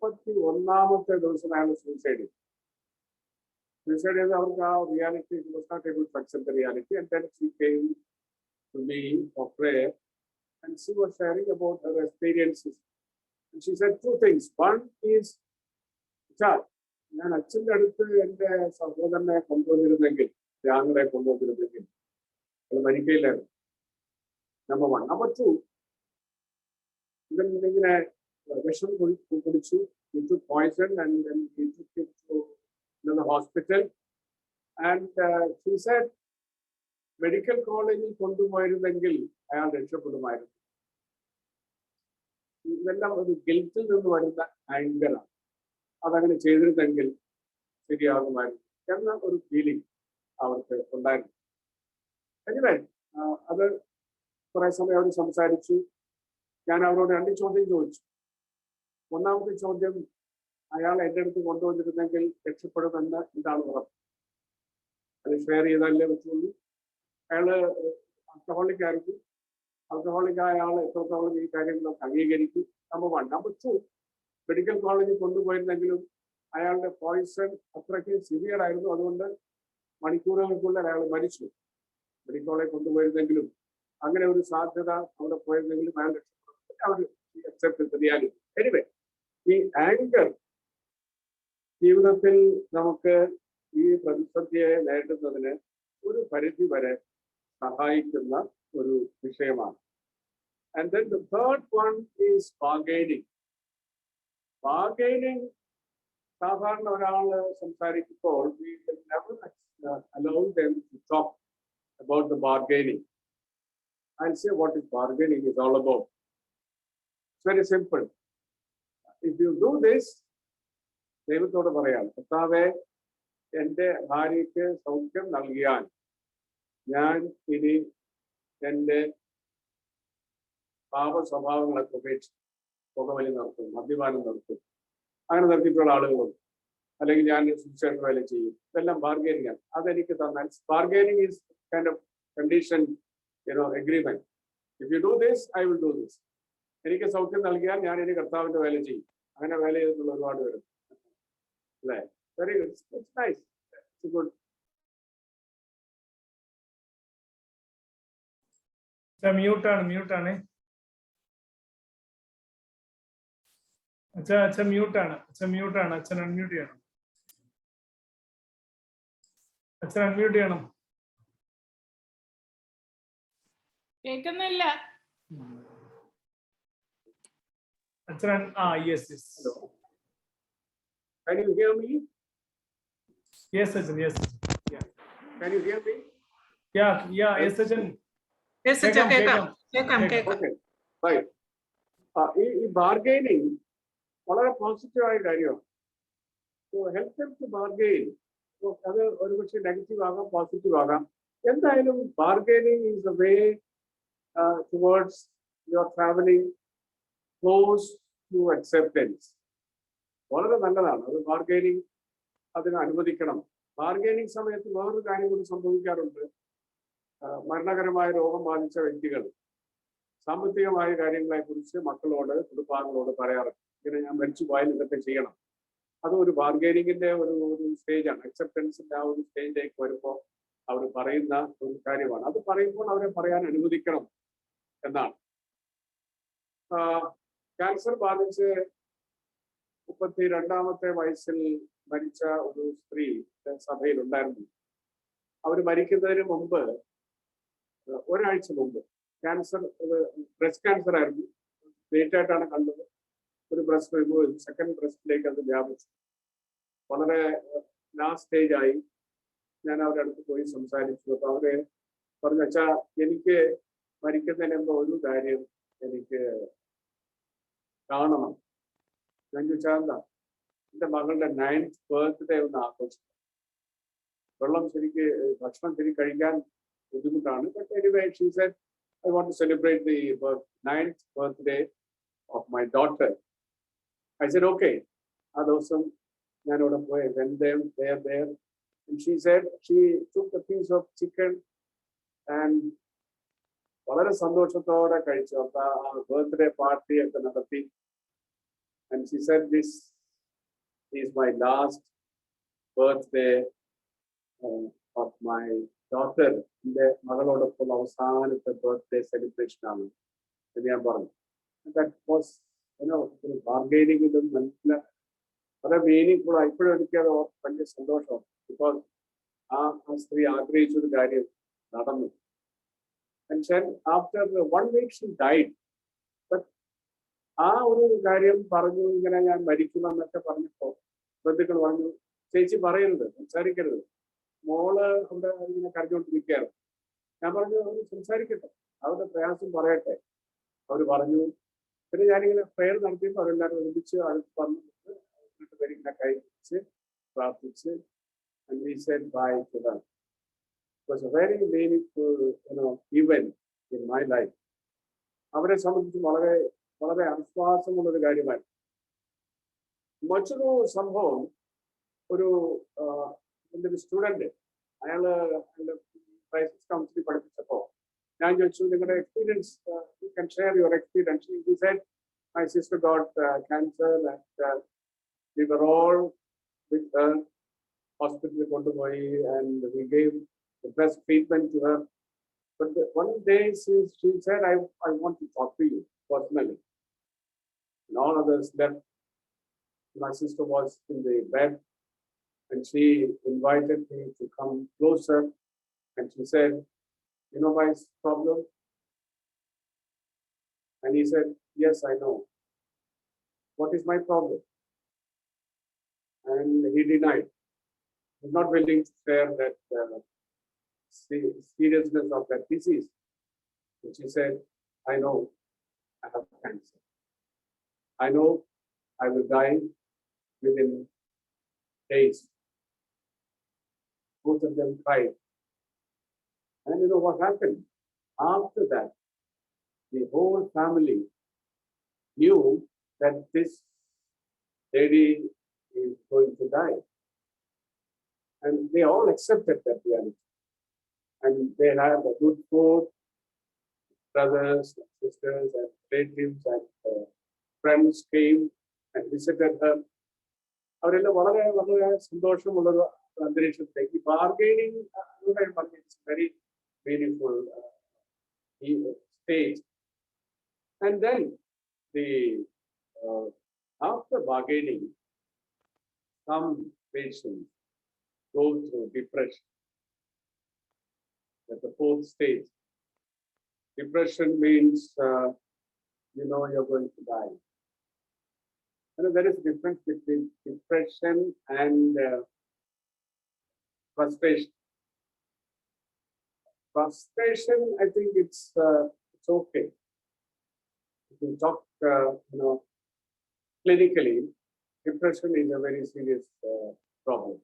31ാമത്തെ ദിവസം അയാൾ suicide ചെയ്തു. Suicide is our reality. She was not able to accept the reality, and then she came to me for prayer, and she was sharing about her experiences. And she said two things. One is, ഞാൻ അച്ഛൻ്റെ അടുത്ത് എൻ്റെ സഹോദരനെ കൊണ്ടുവന്നിരുന്നെങ്കിൽ, ധ്യാനങ്ങളെ കൊണ്ടുവന്നിരുന്നെങ്കിൽ അത് മരിക്കയില്ലായിരുന്നു. Number 1. Number 2, ഇവനിങ്ങനെ വിഷം കുടിച്ചു, he took poison, and then he took it to the hospital. And she said, medical കോളേജിൽ കൊണ്ടുപോയിരുന്നെങ്കിൽ അയാൾ രക്ഷപ്പെടുമായിരുന്നു. ഇതെല്ലാം ഒരു ഗിൽറ്റിൽ നിന്ന് വരുന്ന ആങ്കറാണ്. അതങ്ങനെ ചെയ്തിരുന്നെങ്കിൽ ശരിയാകുമായിരുന്നു എന്ന ഒരു ഫീലിംഗ് അവർക്ക് ഉണ്ടായിരുന്നു. അങ്ങനെ അത് കുറെ സമയം അവർ സംസാരിച്ചു. ഞാൻ അവരോട് 2 ചോദ്യം ചോദിച്ചു. ഒന്നാമത്തെ ചോദ്യം, അയാൾ എൻ്റെ അടുത്ത് കൊണ്ടുവന്നിരുന്നെങ്കിൽ രക്ഷപ്പെടുമെന്ന് എന്താണ് ഉറപ്പ്? അത് ഷെയർ ചെയ്താലേ പറ്റുള്ളൂ. അയാള് ആൽക്കഹോളിക് ആയിരിക്കും. ആൽക്കഹോളിക് ആയ ആൾ എത്രത്തോളം ഈ കാര്യങ്ങളൊക്കെ അംഗീകരിക്കും? നമ്പർ 1. നമ്പർ 2, മെഡിക്കൽ കോളേജിൽ കൊണ്ടുപോയിരുന്നെങ്കിലും അയാളുടെ പോയിസൺ അത്രയ്ക്ക് സിവിയർ ആയിരുന്നു. അതുകൊണ്ട് മണിക്കൂറുകൾക്കുള്ളിൽ അയാൾ മരിച്ചു. മെഡിക്കൽ കോളേജിൽ കൊണ്ടുപോയിരുന്നെങ്കിലും അങ്ങനെ ഒരു സാധ്യത അവിടെ പോയിരുന്നെങ്കിലും അയാൾ രക്ഷപ്പെടും. അവർ അക്സെപ്റ്റ് റിയാലിറ്റി. എനിവേ, ഈ ആങ്കർ ജീവിതത്തിൽ നമുക്ക് ഈ പ്രതിസന്ധിയെ നേരിടുന്നതിന് ഒരു പരിധി വരെ സഹായിക്കുന്ന ഒരു വിഷയമാണ്. And then the third one is bargaining. Bargaining, സാധാരണ ഒരാൾ സംസാരിക്കുമ്പോൾ we will never allow them to talk about the bargaining. I'll say what is bargaining is all about. It's very simple. If you do this, ദൈവത്തോട് പറയാം, കർത്താവേ, എൻ്റെ ഭാര്യയ്ക്ക് സൗഖ്യം നൽകിയാൽ ഞാൻ ഇനി എൻ്റെ പാപ സ്വഭാവങ്ങളൊക്കെ ഉപേക്ഷിച്ച് പുകവലി നിർത്തും, മദ്യപാനം നിർത്തും. അങ്ങനെ നിർത്തിയിട്ടുള്ള ആളുകളുണ്ട്. അല്ലെങ്കിൽ ഞാൻ സുവിശേഷ വേല ചെയ്യും. ഇതെല്ലാം ബാർഗെയിനിങ് ആണ്. അതെനിക്ക് തന്നാൽ bargaining is kind of condition, agreement. If you do this, I will do this. എനിക്ക് സൗഖ്യം നൽകിയാൽ ഞാൻ ഇനി കർത്താവിന്റെ വേല ചെയ്യും. അങ്ങനെ വേല ചെയ്തിട്ടുള്ള ഒരുപാട് പേര് അല്ലേ? Very good. It's nice. It's good. മ്യൂട്ടാണ് അച്ഛൻ മ്യൂട്ടാണ്. അച്ഛൻ അൺമ്യൂട്ട് ചെയ്യണം. കേൾക്കുന്നില്ല. Yes. Hello. Can you hear me? Yes, Ajahn. Yes. Yeah. Can you hear me? Yeah. Yes, Ajahn. Yes, കേൾക്കാം. Okay. Right. ഈ ബാർഗെയിനിങ് വളരെ പോസിറ്റീവായ കാര്യമാണ്. So help them to bargain. So അത് ഒരുപക്ഷെ നെഗറ്റീവ് ആകാം, പോസിറ്റീവ് ആകാം. എന്തായാലും bargaining is the way towards your traveling close to acceptance. വളരെ നല്ലതാണ് അത്. ബാർഗെയിനിങ് അതിന് അനുവദിക്കണം. ബാർഗെയിനിങ് സമയത്ത് വേറൊരു കാര്യം കൂടി സംഭവിക്കാറുണ്ട്. മരണകരമായ രോഗം ബാധിച്ച വ്യക്തികൾ സാമ്പത്തികമായ കാര്യങ്ങളെ കുറിച്ച് മക്കളോട്, കുടുംബാംഗങ്ങളോട് പറയാറുണ്ട്. ഇങ്ങനെ ഞാൻ മരിച്ചു പോയാൽ ഇതൊക്കെ ചെയ്യണം. അത് ഒരു ബാർഗെയിനിങ്ങിന്റെ ഒരു സ്റ്റേജാണ്. അക്സെപ്റ്റൻസിന്റെ ആ ഒരു സ്റ്റേജിലേക്ക് വരുമ്പോൾ അവർ പറയുന്ന ഒരു കാര്യമാണ്. അത് പറയുമ്പോൾ അവരെ പറയാൻ അനുവദിക്കണം എന്നാണ്. ക്യാൻസർ ബാധിച്ച് 32-ാമത്തെ വയസ്സിൽ മരിച്ച ഒരു സ്ത്രീ സഭയിൽ ഉണ്ടായിരുന്നു. അവർ മരിക്കുന്നതിന് മുമ്പ്, ഒരാഴ്ച മുമ്പ്, ക്യാൻസർ, ബ്രസ്റ്റ് ക്യാൻസർ ആയിരുന്നു. ലേറ്റ് ആയിട്ടാണ് കണ്ടത്. ഒരു ബ്രസ്റ്റ് റിമൂവ് ചെയ്തു. സെക്കൻഡ് ബ്രസ്റ്റിലേക്ക് അത് വ്യാപിച്ചു. വളരെ ലാസ്റ്റ് സ്റ്റേജായി. ഞാൻ അവരുടെ അടുത്ത് പോയി സംസാരിച്ചു. അപ്പൊ അവര് പറഞ്ഞു, അച്ഛാ, എനിക്ക് മരിക്കുന്നതിന് മുമ്പ് ഒരു കാര്യം എനിക്ക് കാണണം. ഞാൻ ചോദിച്ചാൽ എന്താ? എൻ്റെ മകളുടെ 9th ബർത്ത്ഡേ ഒന്ന് ആഘോഷിക്കും. ഭക്ഷണം ശരി കഴിക്കാൻ ബുദ്ധിമുട്ടാണ്. But anyway she said, I want to celebrate the 9th birthday of my daughter. I said, okay. ആ ദിവസം ഞാൻ അവിടെ പോയി. When they were there, and she said she took a piece of chicken and വളരെ സന്തോഷത്തോടെ കഴിച്ചു. അപ്പൊ ആ ബർത്ത്ഡേ പാർട്ടി ഒക്കെ നടത്തി. And she said, this is my last birthday of my daughter. എൻ്റെ മകളോടൊപ്പം അവസാനത്തെ ബർത്ത്ഡേ സെലിബ്രേഷൻ ആണ് എന്ന് ഞാൻ പറഞ്ഞു. That was, bargaining ഇതും നല്ല വളരെ മീനിങ് ഫുൾ. ഇപ്പോഴും എനിക്കത് വലിയ സന്തോഷമാണ്. ബിക്കോസ് ആ സ്ത്രീ ആഗ്രഹിച്ചൊരു കാര്യം നടന്നു. And then after 1 week she died. But ആ ഒരു കാര്യം പറഞ്ഞു, ഇങ്ങനെ ഞാൻ മരിക്കുമെന്നൊക്കെ പറഞ്ഞപ്പോ ബന്ധുക്കൾ പറഞ്ഞു, ചേച്ചി പറയരുത്, സംസാരിക്കരുത്. മോള് അവിടെ ഇങ്ങനെ കരഞ്ഞുകൊണ്ടിരിക്കുകയാണ്. ഞാൻ പറഞ്ഞു, അവർ സംസാരിക്കട്ടെ, അവരുടെ പ്രയാസം പറയട്ടെ. അവർ പറഞ്ഞു. പിന്നെ ഞാനിങ്ങനെ പ്രെയർ നടത്തിയപ്പോൾ അവരെല്ലാവരും ഒരുമിച്ച് അടുത്ത് വന്നിട്ട് രണ്ടുപേരും ഇങ്ങനെ കൈ പ്രാർത്ഥിച്ച് and we said bye to them. It was a very meaningful, event in my life. അവരെ സംബന്ധിച്ച് വളരെ വളരെ ആശ്വാസമുള്ളൊരു കാര്യമായി. മറ്റൊരു സംഭവം, എൻ്റെ ഒരു സ്റ്റുഡൻറ്, അയാള് ക്രൈസിസ് കൗൺസിലിൽ പഠിപ്പിച്ചപ്പോൾ ഞാൻ ചോദിച്ചു, നിങ്ങളുടെ experience, you can share your experience. He said, my sister got cancer and we were all with her. Hospital കൊണ്ടുപോയി and we gave the best treatment to her. But one day she said, I want to talk to you personally. And all others left. My sister was in the bed and she invited me to come closer and she said, you know my problem? And he said, yes, I know. What is my problem? And he denied. He's not willing to share that seriousness of that disease. And she said, I know I have cancer. I know I will die within days. Both of them cried. And you know what happened? After that, the whole family knew that this lady is going to die. And they all accepted that reality. And they had a good food, brothers and sisters and relatives and friends came and visited her. അവരെല്ലാം വളരെ വളരെ സന്തോഷമുള്ളൊരു അന്തരീക്ഷത്തിലേക്ക് bargaining it's very meaningful stage. And then after bargaining, some patients go through depression. At the fourth stage. Depression means, you're going to die. There is a difference between depression and frustration. Frustration, I think it's okay. If you talk, clinically, depression is a very serious problem.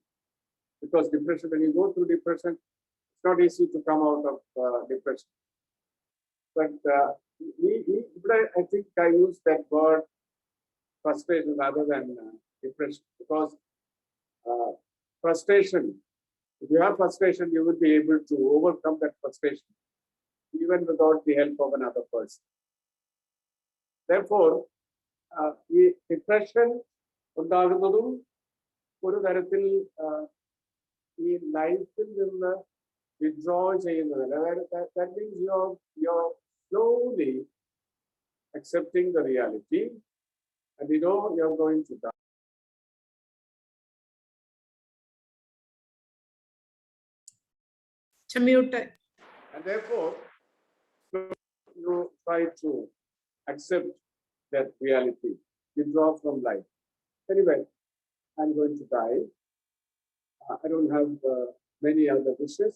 Because depression, when you go through depression, it's not easy to come out of depression. But I think I use that word frustration rather than depression, because frustration, if you have frustration, you will be able to overcome that frustration even without the help of another person. Therefore, depression ഉണ്ടാകുന്നതും ഒരു തരത്തിൽ ഈ ലൈഫിൽ നിന്ന് withdraw ചെയ്യുന്നതല്ല. That means you're slowly accepting the reality and you're going to die. Mute. And therefore, you try to accept that reality, withdraw from life. Anyway, I'm going to die. I don't have many other wishes.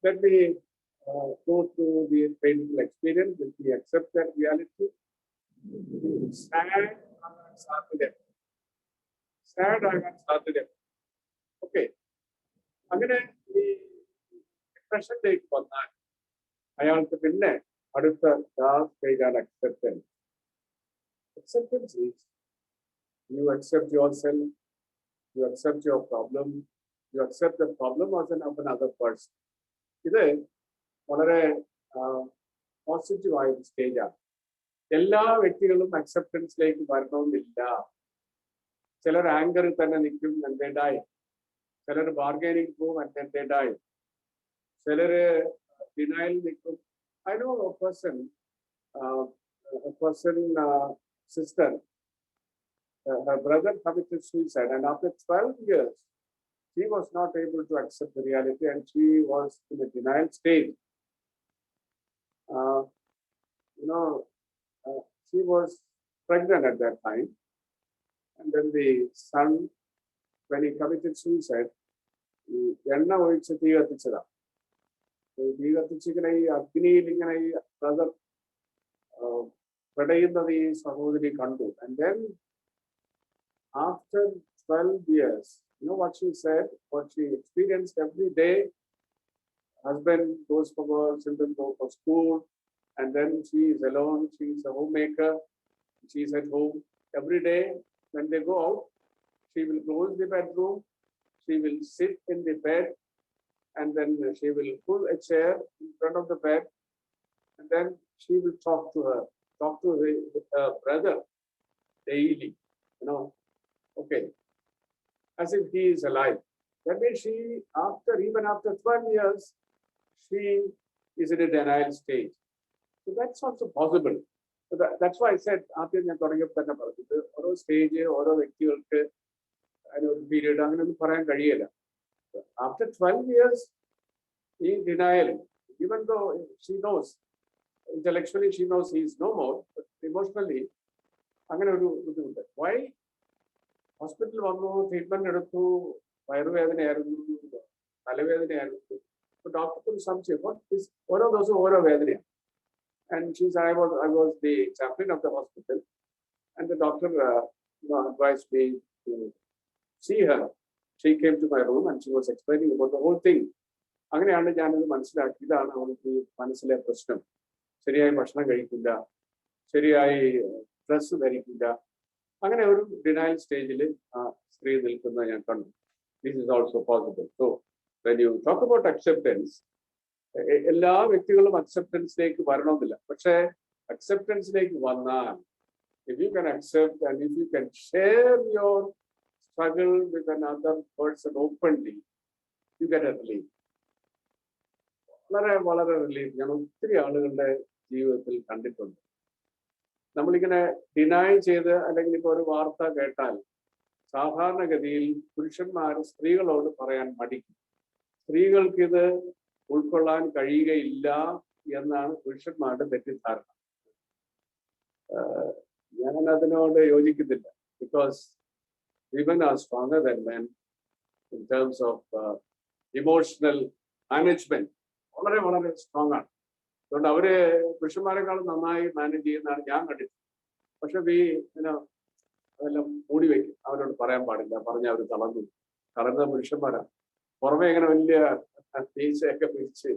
Let me go through the painful experience. Let me accept that reality. Sad, Sad, I have started it. Okay. അങ്ങനെ ഈ ഡിപ്രഷനിലേക്ക് വന്നാൽ അയാൾക്ക് പിന്നെ അടുത്ത സ്റ്റേജാണ് acceptance. Acceptance is you accept yourself, you accept your problem, you accept the problem of another person. ഇത് വളരെ positive ആയ സ്റ്റേജാണ്. എല്ലാ വ്യക്തികളും അക്സെപ്റ്റൻസിലേക്ക് വരണമെന്നില്ല. ചിലർ ആങ്കറിൽ തന്നെ നിൽക്കും and they die. ചിലർ ബാർഗൈനിങ് പോകും and then they die. ചിലർ ഡിനയൽ നിൽക്കും. I know a person, sister, her brother committed suicide, and after 12 years, she was not able to accept the reality and she was in a denial state. She was pregnant at that time, and then the son, when he committed suicide, എണ്ണ ഒഴിച്ച് തീ കത്തിച്ചതാണ്. തീ കത്തിച്ചിങ്ങനെ ഈ അഗ്നിയിൽ ഇങ്ങനെ ഈ brother പെടയുന്നത് ഈ സഹോദരി കണ്ടു. And then after 12 years, you know what she said, what she experienced every day. Husband goes for work, children go for school, and then she is alone. She is a homemaker. She is at home. Every day when they go out, she will close the bedroom. She will sit in the bed, and then she will pull a chair in front of the bed, and then she will talk to her brother daily. Okay, as if he is alive. That means even after 12 years, she is in a denial stage. So that's also possible. That's why I said, ആദ്യം ഞാൻ തുടങ്ങിയപ്പോൾ തന്നെ പറഞ്ഞത് ഓരോ stage ഓരോ വ്യക്തികൾക്ക് അതിനൊരു period അങ്ങനെയൊന്നും പറയാൻ കഴിയില്ല. After 12 years, in denial, even though she knows, intellectually she knows he is no more, but emotionally, അങ്ങനെ ഒരു ബുദ്ധിമുട്ട്. Why? ഹോസ്പിറ്റലിൽ വന്നു, ട്രീറ്റ്മെന്റ് എടുത്തു, വയറുവേദനയായിരുന്നു, തലവേദനയായിരുന്നു. ഡോക്ടർക്ക് ഒരു സംശയം, ഓരോ ദിവസവും ഓരോ വേദനയാണ്. And I was the chaplain of the hospital, and the doctor advised me to see her. She came to my room and she was explaining about the whole thing. അങ്ങനെയാണ് ഞാനത് മനസ്സിലാക്കി. ഇതാണ് അവൾക്ക് മനസ്സിലെ പ്രശ്നം. ശരിയായി ഭക്ഷണം കഴിക്കില്ല, ശരിയായി ഡ്രസ്സ് ധരിക്കില്ല. അങ്ങനെ ഒരു ഡിനയൽ സ്റ്റേജിൽ ആ സ്ത്രീ നിൽക്കുന്നത് ഞാൻ കണ്ടു. This is also possible. So when you talk about acceptance, എല്ലാ വ്യക്തികളും അക്സെപ്റ്റൻസിലേക്ക് വരണമെന്നില്ല. പക്ഷേ അക്സെപ്റ്റൻസിലേക്ക് വന്നാൽ, if you can accept and if you can share your struggle with another person openly, you get a relief. വളരെ വളരെ റിലീഫ് ഞാൻ ഒത്തിരി ആളുകളുടെ ജീവിതത്തിൽ കണ്ടിട്ടുണ്ട്. നമ്മളിങ്ങനെ ഡിനൈ ചെയ്ത് അല്ലെങ്കിൽ ഇപ്പോൾ ഒരു വാർത്ത കേട്ടാൽ സാധാരണഗതിയിൽ പുരുഷന്മാർ സ്ത്രീകളോട് പറയാൻ മടിക്കും. സ്ത്രീകൾക്ക് ഇത് ഉൾക്കൊള്ളാൻ കഴിയുകയില്ല എന്നാണ് പുരുഷന്മാരുടെ തെറ്റിദ്ധാരണ. ഞാൻ അതിനോട് യോജിക്കുന്നില്ല. Because women are stronger than men in terms of emotional management. വളരെ വളരെ സ്ട്രോങ് ആണ്. അതുകൊണ്ട് അവര് പുരുഷന്മാരെക്കാളും നന്നായി മാനേജ് ചെയ്യുന്നതാണ് ഞാൻ കണ്ടിട്ടുള്ളത്. പക്ഷെ അതെല്ലാം മൂടി വയ്ക്കും. അവരോട് പറയാൻ പാടില്ല, പറഞ്ഞാൽ അവർ തളർന്ന പുരുഷന്മാരാണ്. പുറമെ ഇങ്ങനെ വലിയ തീച്ചയൊക്കെ പിടിച്ച്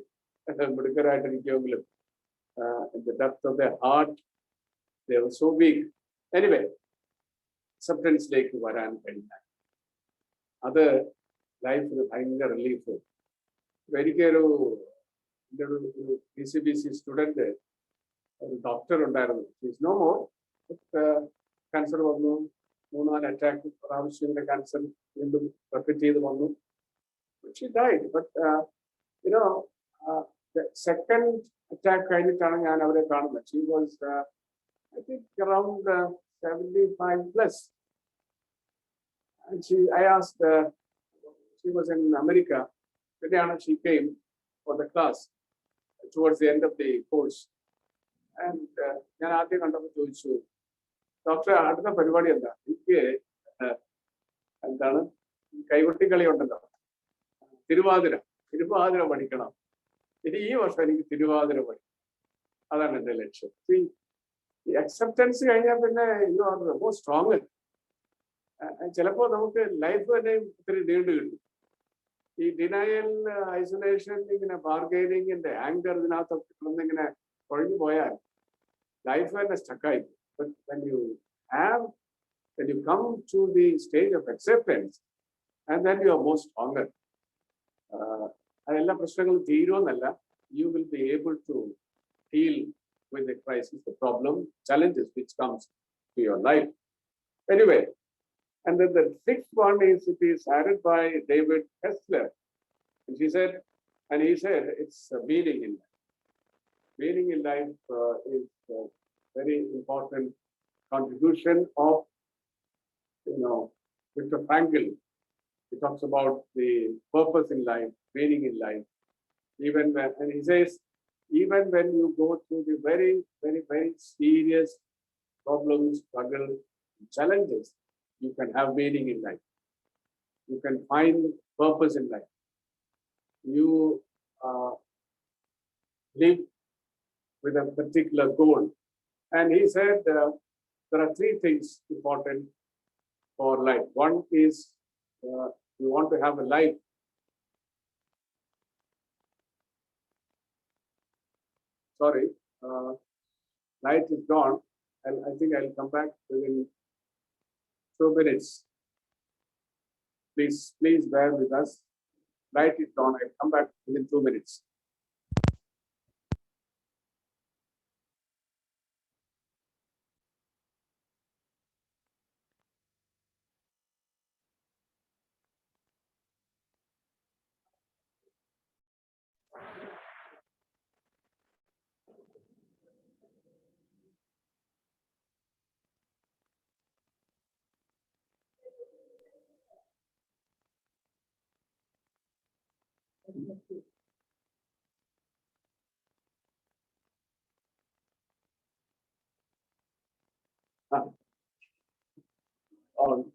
മിടുക്കരായിട്ടിരിക്കുമെങ്കിലും the depth of their heart, they were so weak. Anyway, അക്സെപ്റ്റൻസിലേക്ക് വരാൻ കഴിഞ്ഞാൽ അത് ലൈഫിന് ഭയങ്കര റിലീഫ്. എനിക്കൊരു എൻ്റെ ഒരു PCBC സ്റ്റുഡൻറ്, ഒരു ഡോക്ടർ ഉണ്ടായിരുന്നു. Is no more. ക്യാൻസർ വന്നു, 3-4 അറ്റാക്ക് പ്രാവശ്യം ക്യാൻസർ വീണ്ടും റിപ്പീറ്റ് ചെയ്ത് വന്നു. She died, but the second attack കഴിഞ്ഞിട്ടാണ് ഞാൻ അവരെ കാണുന്നത്. She was I think around 75 plus, and I asked, she was in America. She came for the class towards the end of the course, and ഞാൻ ആദ്യം കണ്ടപ്പോൾ ചോദിച്ചു, ഡോക്ടറെ അടുത്ത പരിപാടി എന്താ? എനിക്ക് എന്താണ് കൈകൊട്ടിക്കളി ഉണ്ടല്ലോ, തിരുവാതിര പഠിക്കണം. ഇനി ഈ വർഷം എനിക്ക് തിരുവാതിര പഠിക്കണം, അതാണ് എൻ്റെ ലക്ഷ്യം. ഈ അക്സെപ്റ്റൻസ് കഴിഞ്ഞാൽ പിന്നെ യു ആർ മോർ സ്ട്രോങ്. ചിലപ്പോൾ നമുക്ക് ലൈഫ് തന്നെ ഒത്തിരി നീണ്ടു കിട്ടും. ഈ ഡിനയൽ, ഐസൊലേഷൻ, ഇങ്ങനെ ബാർഗൈനിങ്ങിന്റെ ആങ്കർ ഇതിനകത്തൊക്കെ ഒന്നിങ്ങനെ കുഴഞ്ഞു പോയാൽ ലൈഫ് തന്നെ സ്റ്റക്കായി. when you come to the stage of acceptance, and then you are more stronger. അതെല്ലാ പ്രശ്നങ്ങളും തീരുമെന്നല്ല, you will be able to deal with the crisis, the problem, challenges which comes to your life. Anyway, and then the sixth one is, it is added by David Hessler, and he said it's a meaning in life. Meaning in life is a very important contribution of Viktor Frankl. He talks about the purpose in life, meaning in life. And he says, even when you go through the very, very, very serious problems, struggle, challenges, you can have meaning in life. You can find purpose in life. You live with a particular goal. And he said there are 3 things important for life. One is you want to have a life light is gone, and I think I'll come back within 2 minutes. Please bear with us. Light is gone. I'll come back within 2 minutes. On.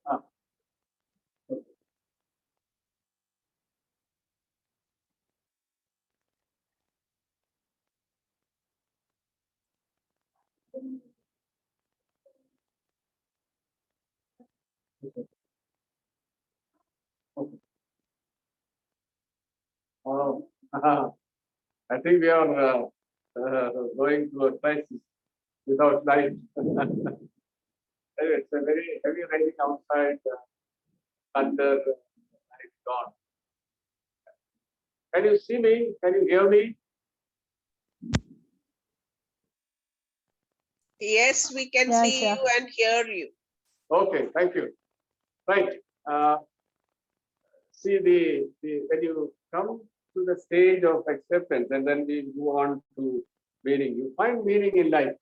Ah, okay. Okay. I think we are going through a crisis without light. Anyway, it's a very heavy raining outside, thunder, light gone. Can you see me? Can you hear me? Yes, we can Yeah, see sure. you and hear you. Okay, thank you. Right. See when you come to the stage of acceptance and then we move on to meaning, you find meaning in life.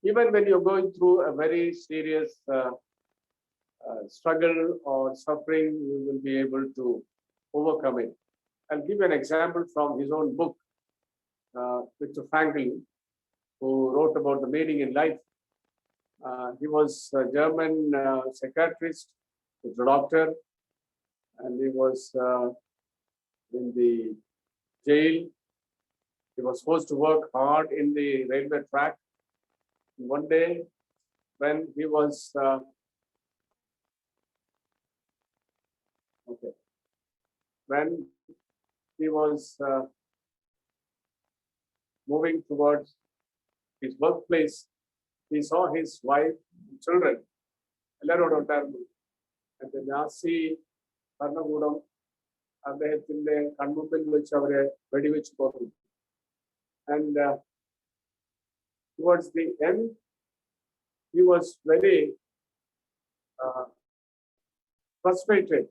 Even when you're going through a very serious struggle or suffering, you will be able to overcome it. I'll give you an example from his own book, Viktor Frankl, who wrote about the meaning in life. He was a German psychiatrist, a doctor, and he was in the jail. He was forced to work hard in the railway track. One day, when he was when he was moving towards his workplace, he saw his wife and children. എല്ലാവരോടും ഉണ്ടായിരുന്നു. Nazi ഭരണകൂടം അദ്ദേഹത്തിന്റെ കൺമുമ്പിൽ വെച്ച് അവരെ വെടിവെച്ച് കൊന്നു. And towards the end, he was very frustrated.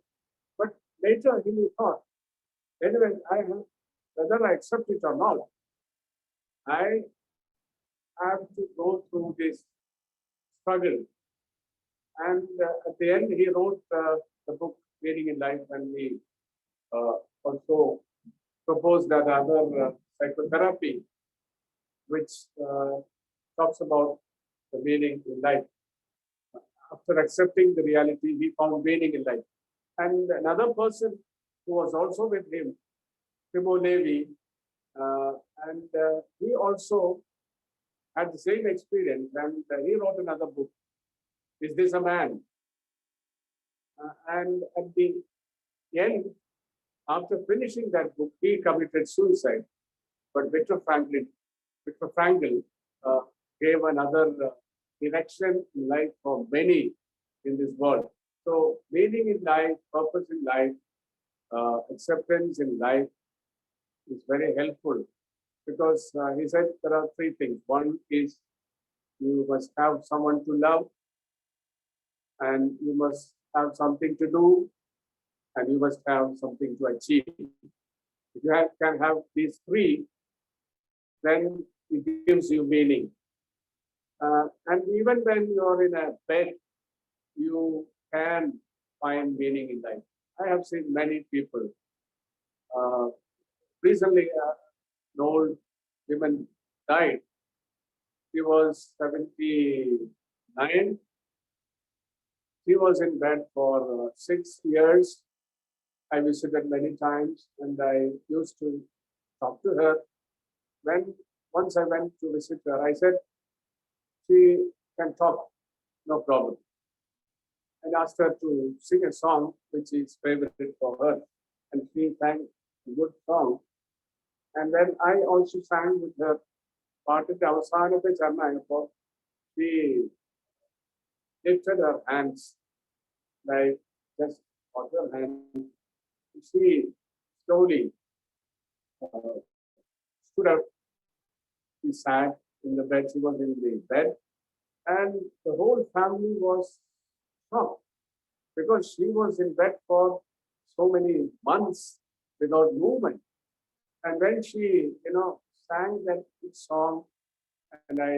But later he thought, anyway, whether I accept it or not, I have to go through this struggle. And at the end, he wrote the book Meaning in Life, and he also proposed that other psychotherapy, which talks about the meaning in life. After accepting the reality, he found meaning in life. And another person who was also with him, Primo Levi, and he also had the same experience, and he wrote another book, Is This a Man? And at the end, after finishing that book, he committed suicide. But Viktor Frankl gave another direction in life for many in this world. So meaning in life, purpose in life, acceptance in life is very helpful, because he said there are three things. One is you must have someone to love, and you must have something to do, and you must have something to achieve. If you can have these three, then it gives you meaning. And even when you're in a bed, you can find meaning in life. I have seen many people. Recently, an old woman died. She was 79. She was in bed for 6 years. I visited many times, and I used to talk to her. Once I went to visit her, I said, she can talk, no problem. I asked her to sing a song which is favorite for her, and she sang a good song. And then I also sang with her. പാട്ടിന്റെ അവസാനത്തെ ചരണമായപ്പോൾ she lifted her hands, like just on her hand. She slowly stood up. She sat in the bed. She was in the bed, and the whole family was shocked. because she was in bed for so many months without movement. And when she, sang that song, and I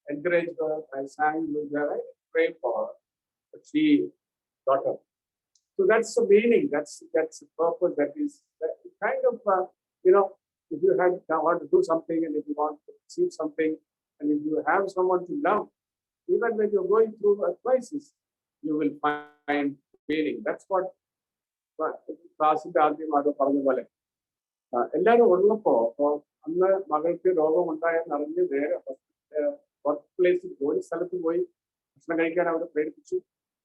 encouraged her, I sang with her, I prayed for her, but she got up. So that's the meaning, that's the purpose, that is that kind of, if you want to do something, and if you want to achieve something, and if you have someone to love, even when you're going through a crisis, you will find meaning. That's what ക്ലാസിന്റെ ആദ്യം അത് പറഞ്ഞ പോലെ എല്ലാവരും ഉള്ളപ്പോ അന്ന് മകൾക്ക് രോഗം ഉണ്ടായെന്ന് അറിഞ്ഞ് നേരെ വർക്ക് പ്ലേസിൽ ഒരു സ്ഥലത്ത് പോയി ഭക്ഷണം കഴിക്കാൻ അവരെ പ്രേരിപ്പിച്ചു.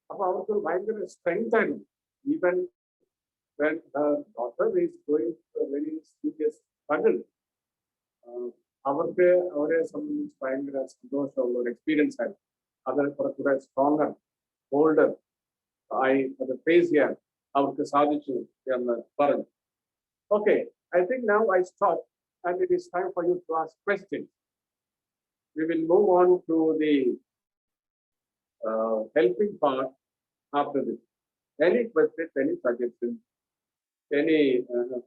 അപ്പൊ അവർക്ക് ഭയങ്കര സ്ട്രെങ്ത് ആയിരുന്നു. Even when her daughter is going through a very serious struggle, അവർക്ക് അവരെ സംബന്ധിച്ച് ഭയങ്കര സന്തോഷമുള്ള ഒരു എക്സ്പീരിയൻസ് ആയിരുന്നു. അത് കുറച്ചുകൂടെ സ്ട്രോങ്ങർ ബോൾഡർ ആയി അത് ഫേസ് ചെയ്യാൻ അവർക്ക് സാധിച്ചു എന്ന് പറഞ്ഞു. Okay, I think now I stop, and it is time for you to ask questions. We will move on to the helping part after this. Any questions, any suggestions, any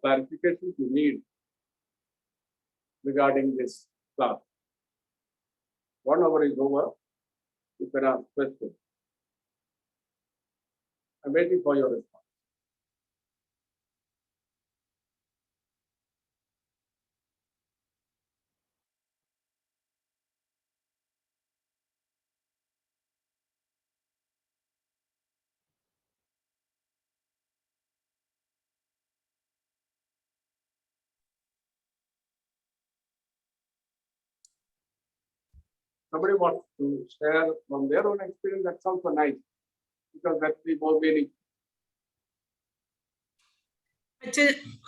clarifications you need regarding this class? 1 hour is over. You can ask questions. I'm waiting for your response. Somebody wants to share from their own experience, that's also nice, because that's the more meaning.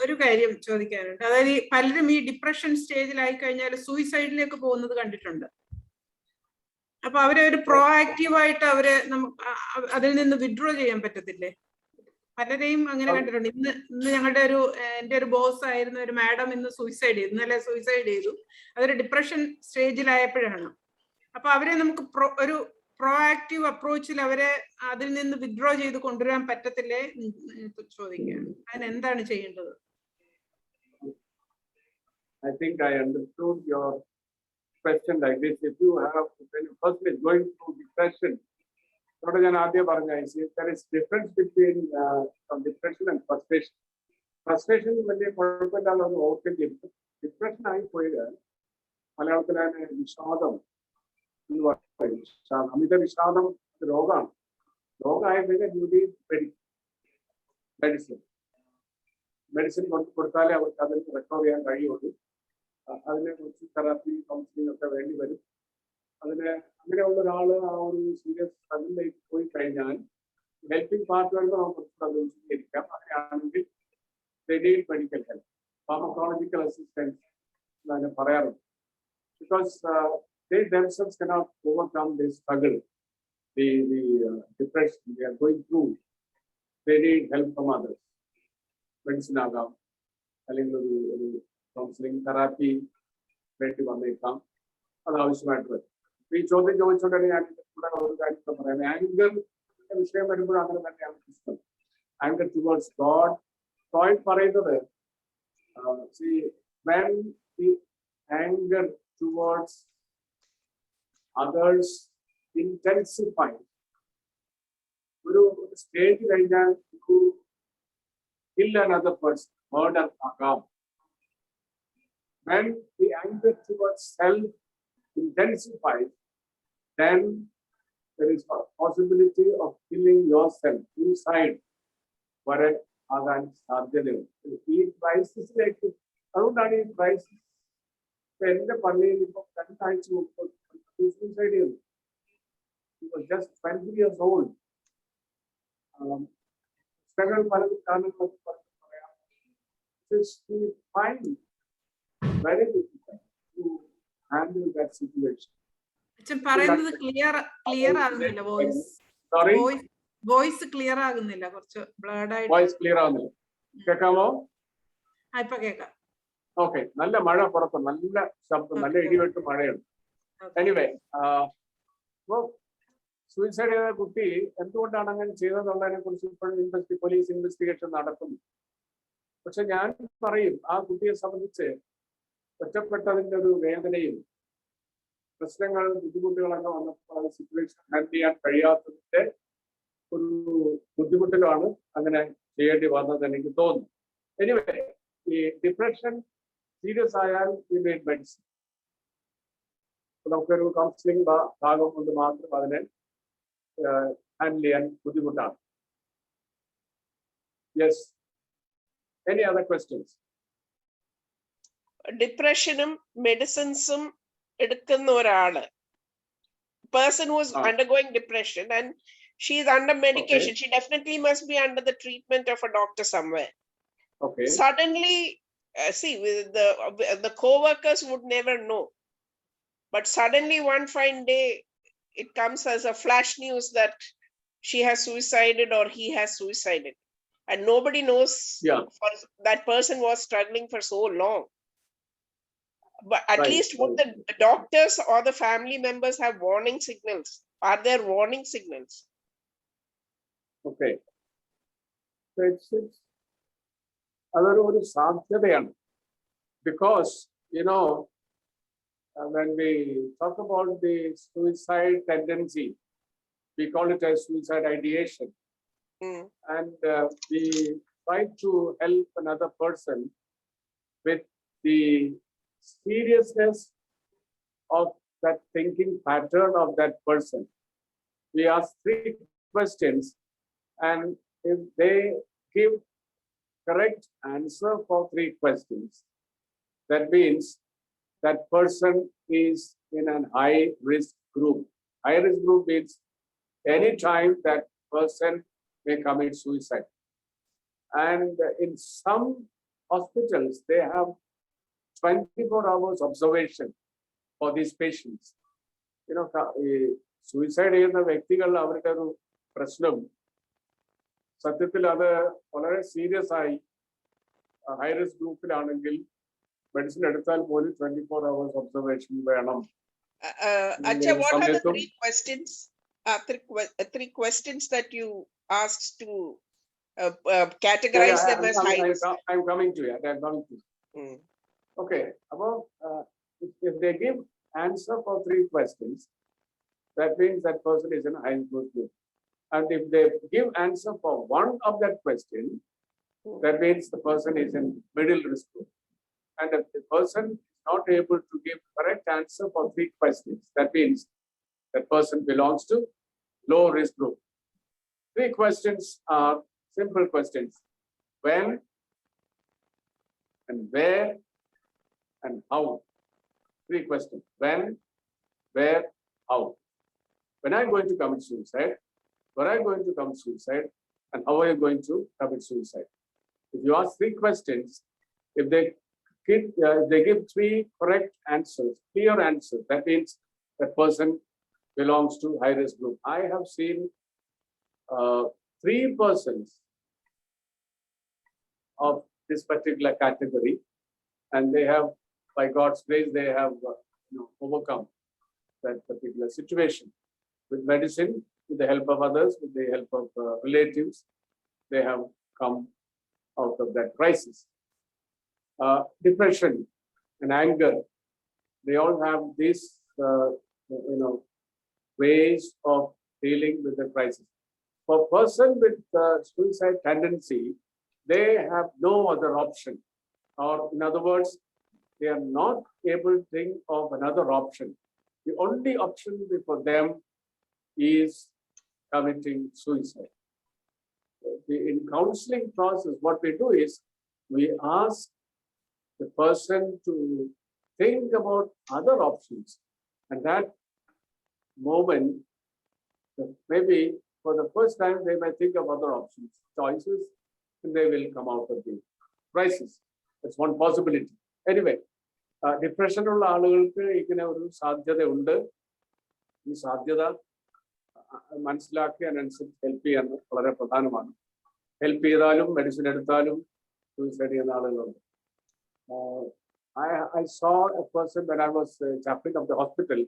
ഒരു കാര്യം ചോദിക്കാനുണ്ട്. അതായത് പലരും ഈ depression സ്റ്റേജിലായി കഴിഞ്ഞാൽ സൂയിസൈഡിലേക്ക് പോകുന്നത് കണ്ടിട്ടുണ്ട്. അപ്പൊ അവരെ ഒരു പ്രോ ആക്റ്റീവായിട്ട് അവര് അതിൽ നിന്ന് വിഡ്രോ ചെയ്യാൻ പറ്റത്തില്ലേ? പലരെയും അങ്ങനെ കണ്ടിട്ടുണ്ട്. ഇന്ന് ഞങ്ങളുടെ എൻ്റെ ഒരു ബോസ് ആയിരുന്ന ഒരു മാഡം ഇന്ന് സൂയിസൈഡ് ചെയ്തു, ഇന്നലെ സൂയിസൈഡ് ചെയ്തു. അതൊരു ഡിപ്രഷൻ സ്റ്റേജിലായപ്പോഴാണ്. അപ്പൊ അവരെ നമുക്ക് ഒരു പ്രോ ആക്റ്റീവ് അപ്രോച്ചിൽ അവരെ അതിൽ നിന്ന് വിഡ്രോ ചെയ്ത് കൊണ്ടുവരാൻ പറ്റത്തില്ലേ ചോദിക്കുകയാണ്. അതിന് എന്താണ് ചെയ്യേണ്ടത്? I think I understood your question like this. If you have, when you first is going through depression, there is difference between depression and frustration. Frustration വലിയ കുഴപ്പമില്ലാതെ ഓർക്കും ചെയ്തു. ഡിപ്രഷൻ ആയി പോയത് മലയാളത്തിലാണ് വിഷാദം എന്ന് പറയുന്നത്. അമിത വിഷാദം രോഗമാണ്. രോഗമായ കഴിഞ്ഞാൽ മെഡിസിൻ കൊടുത്താലേ അവർക്ക് അതിൽ റിക്കവർ ചെയ്യാൻ കഴിയുള്ളൂ. അതിനെ കുറിച്ച് തെറാപ്പി കൗൺസിലിംഗ് ഒക്കെ വേണ്ടി വരും. അങ്ങനെയുള്ള ഒരാൾ ആ ഒരു സീരിയസ് സ്ട്രഗിളിലേക്ക് പോയി കഴിഞ്ഞാൽ ഹെൽപ്പിംഗ് പാർട്ട് വരുമ്പോൾ നമുക്ക് അത് വിശദീകരിക്കാം. അങ്ങനെയാണെങ്കിൽ മെഡിക്കൽ ഹെൽപ്പ്, ഫാർമക്കോളജിക്കൽ അസിസ്റ്റൻസ് എന്നതിനെ പറയാറുണ്ട്. Because they themselves cannot overcome this struggle, the depression they are going through. They need help from others. Medicine agam, അല്ലെങ്കിൽ ഒരു കൗൺസിലിംഗ് തെറാപ്പി വേണ്ടി വന്നേക്കാം. അത് ആവശ്യമായിട്ട് വരും. ഈ ചോദ്യം ചോദിച്ചുകൊണ്ടാണ് ഞാൻ ഇവിടെ ഒരു കാര്യം പറയുന്നത്. ആങ്കർ വിഷയം വരുമ്പോൾ അങ്ങനെ തന്നെയാണ് പ്രശ്നം. Anchor towards God. പോയിന്റ് പറയുന്നത്, when the anger towards others intensify, ഒരു സ്റ്റേജ് കഴിഞ്ഞാൽ to kill another person, murder agam. When the anger towards self intensifies, then there is a possibility of killing yourself inside. വരെ ആകാൻ സാധ്യതയുണ്ട്. ഈ ക്രൈസിസിലേക്ക്, അതുകൊണ്ടാണ് ഈ crisis. എന്റെ പള്ളിയിൽ ഇപ്പൊ 2 ആഴ്ച മുമ്പ് സൂസൈഡ് ചെയ്തു. He was just 20 years old. പലതും കാരണങ്ങൾ പറയാം. Very difficult to handle that situation. പറയുന്നത് ക്ലിയർ ആകുന്നില്ല. വോയിസ് ക്ലിയർ ആകുന്നില്ല, കുറച്ച് ബ്ലർഡ് ആയിട്ട്. വോയിസ് ക്ലിയർ ആകുന്നില്ല. കേൾക്കാമോ? ഇപ്പൊ കേൾക്കാം. ഓക്കെ. നല്ല മഴ പുറത്ത്, നല്ല ശബ്ദം, നല്ല ഇടിവെട്ട് മഴയുണ്ട്. എനിവേ, സൂയിസൈഡ് ചെയ്ത കുട്ടി എന്തുകൊണ്ടാണ് അങ്ങനെ ചെയ്തതെന്നുള്ളതിനെ കുറിച്ച് ഇപ്പോഴും പോലീസ് ഇൻവെസ്റ്റിഗേഷൻ നടക്കുന്നു. പക്ഷെ ഞാൻ പറയും, ആ കുട്ടിയെ സംബന്ധിച്ച് ഒറ്റപ്പെട്ടതിൻ്റെ ഒരു വേദനയും പ്രശ്നങ്ങൾ ബുദ്ധിമുട്ടുകളൊക്കെ വന്നപ്പോൾ സിറ്റുവേഷൻ ഹാൻഡിൽ ചെയ്യാൻ കഴിയാത്തതിന്റെ ഒരു ബുദ്ധിമുട്ടിലാണ് അങ്ങനെ ചെയ്യേണ്ടി വന്നതെന്ന് എനിക്ക് തോന്നുന്നു. എനിവേ, ഈ ഡിപ്രഷൻ സീരിയസ് ആയാൽ ഈ നീഡ് മെഡിസിൻ. നമുക്കൊരു കൗൺസിലിംഗ് ഭാഗം കൊണ്ട് മാത്രം അതിനെ ഹാൻഡിൽ ചെയ്യാൻ ബുദ്ധിമുട്ടാണ്. Yes, any other questions? ഡിപ്രഷനും മെഡിസിൻസും എടുക്കുന്ന ഒരാള്, person who is undergoing depression and she is under medication, she definitely must be under the treatment of a doctor somewhere. Okay. Suddenly, see, the co-workers would never know, but suddenly one fine day it comes as a flash news that she has suicided or he has suicided, and nobody knows. For that person was struggling for so long. But at least would the doctors or the family members have warning signals? Are there warning signals? Okay. അതൊരു സാധ്യതയാണ്. Because, when we talk about the suicide tendency, we call it as suicide ideation. And we try to help another person with the seriousness of that thinking pattern of that person. We ask 3 questions, and if they give correct answer for 3 questions, that means that person is in a high risk group. High risk group means any time that person may commit suicide. And in some hospitals, they have 24 hours observation for these patients. Suicide ചെയ്യുന്ന വ്യക്തികൾ അവരുടെ ഒരു പ്രശ്നം സത്യത്തിൽ അത് വളരെ serious ആയി high risk ഗ്രൂപ്പിലാണെങ്കിൽ medicine എടുത്താൽ പോലും 24 hours observation വേണം. Acha, what are the 3 questions? 3 questions that you asked to categorize them as high risk? I'm coming to it. Okay, about if they give answer for 3 questions, that means that person is in a high risk group. And if they give answer for 1 of that question, that means the person is in middle risk group. And if the person is not able to give correct answer for 3 questions, that means that person belongs to low risk group. 3 questions are simple questions: when, and where, and how. 3 questions: when, where, how. When are you going to commit suicide? Where are you going to commit suicide? And how are you going to commit suicide? If you ask 3 questions, if they give 3 correct answers, clear answers, that means that person belongs to high risk group. I have seen 3 persons of this particular category, and they have, by God's grace, they have overcome that particular situation with medicine, with the help of others, with the help of relatives. They have come out of that crisis. Depression and anger, they all have these ways of dealing with the crisis. For a person with suicide tendency, they have no other option, or in other words, they are not able to think of another option. The only option for them is committing suicide. In counseling process, what we do is we ask the person to think about other options, and that moment, maybe for the first time, they may think of other options, choices, and they will come out of the crisis. That's one possibility. Anyway, depression ഉള്ള ആളുകൾക്ക് ഇങ്ങനെ ഒരു സാധ്യത ഉണ്ട്. ഈ സാധ്യത മനസ്സിലാക്കി അതിനനുസരിച്ച് ഹെൽപ്പ് ചെയ്യാൻ വളരെ പ്രധാനമാണ്. ഹെൽപ്പ് ചെയ്താലും മെഡിസിൻ എടുത്താലും സൂയിസൈഡ് ചെയ്യുന്ന ആളുകളുണ്ട്. I saw a person when I was chaplain of the hospital.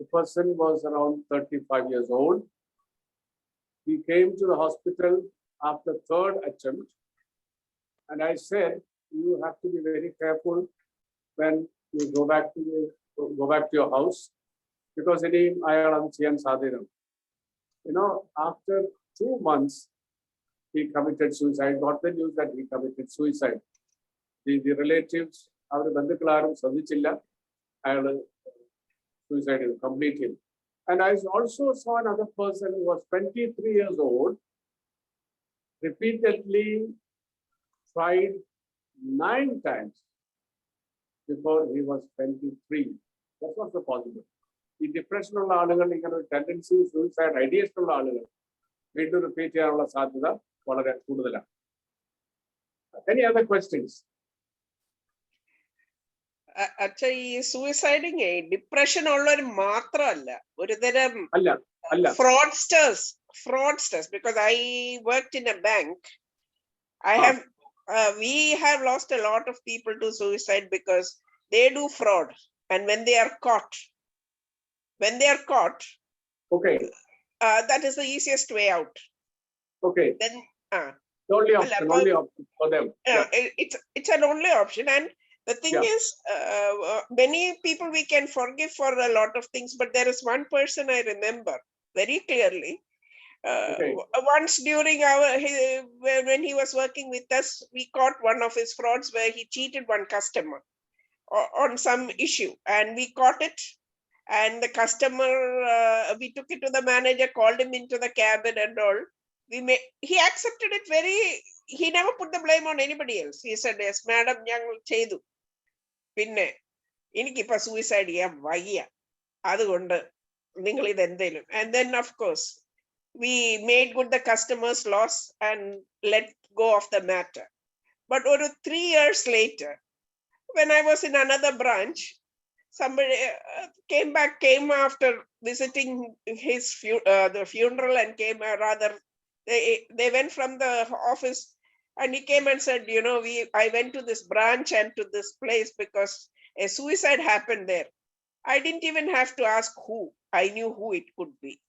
The person was around 35 years old. He came to the hospital after third attempt. And I said, you have to be very careful when you go back to your house, because any after 2 months, he committed suicide. Got the news that he committed suicide. The relatives, suicide completely. And I also saw another person who was 23 years old, repeatedly tried 9 times before he was 23. That's not so possible. The depression of the tendency, suicide ideas of the need to repeat any other questions? Actually, suiciding depression or matra Allah. fraudsters, because I worked in a bank. We have lost a lot of people to suicide because they do fraud, and when they are caught, Okay. That is the easiest way out. Okay. Then only option for them. It's an only option. And the thing is, many people we can forgive for a lot of things, but there is one person I remember very clearly. Once during when he was working with us, we caught one of his frauds where he cheated one customer on some issue, and we caught it. And the customer, we took it to the manager, called him into the cabin and all. He accepted it he never put the blame on anybody else. He said, yes, madam, chedu. Pinne, inikippa suicide cheyan vayya. Adukondu ningal idu endelum. And then, of course, we made good the customer's loss and let go of the matter. But over 3 years later, when I was in another branch, somebody came after visiting his the funeral and they went from the office, and he came and said, I went to this branch and to this place because a suicide happened there. I didn't even have to ask who. I knew who it could be.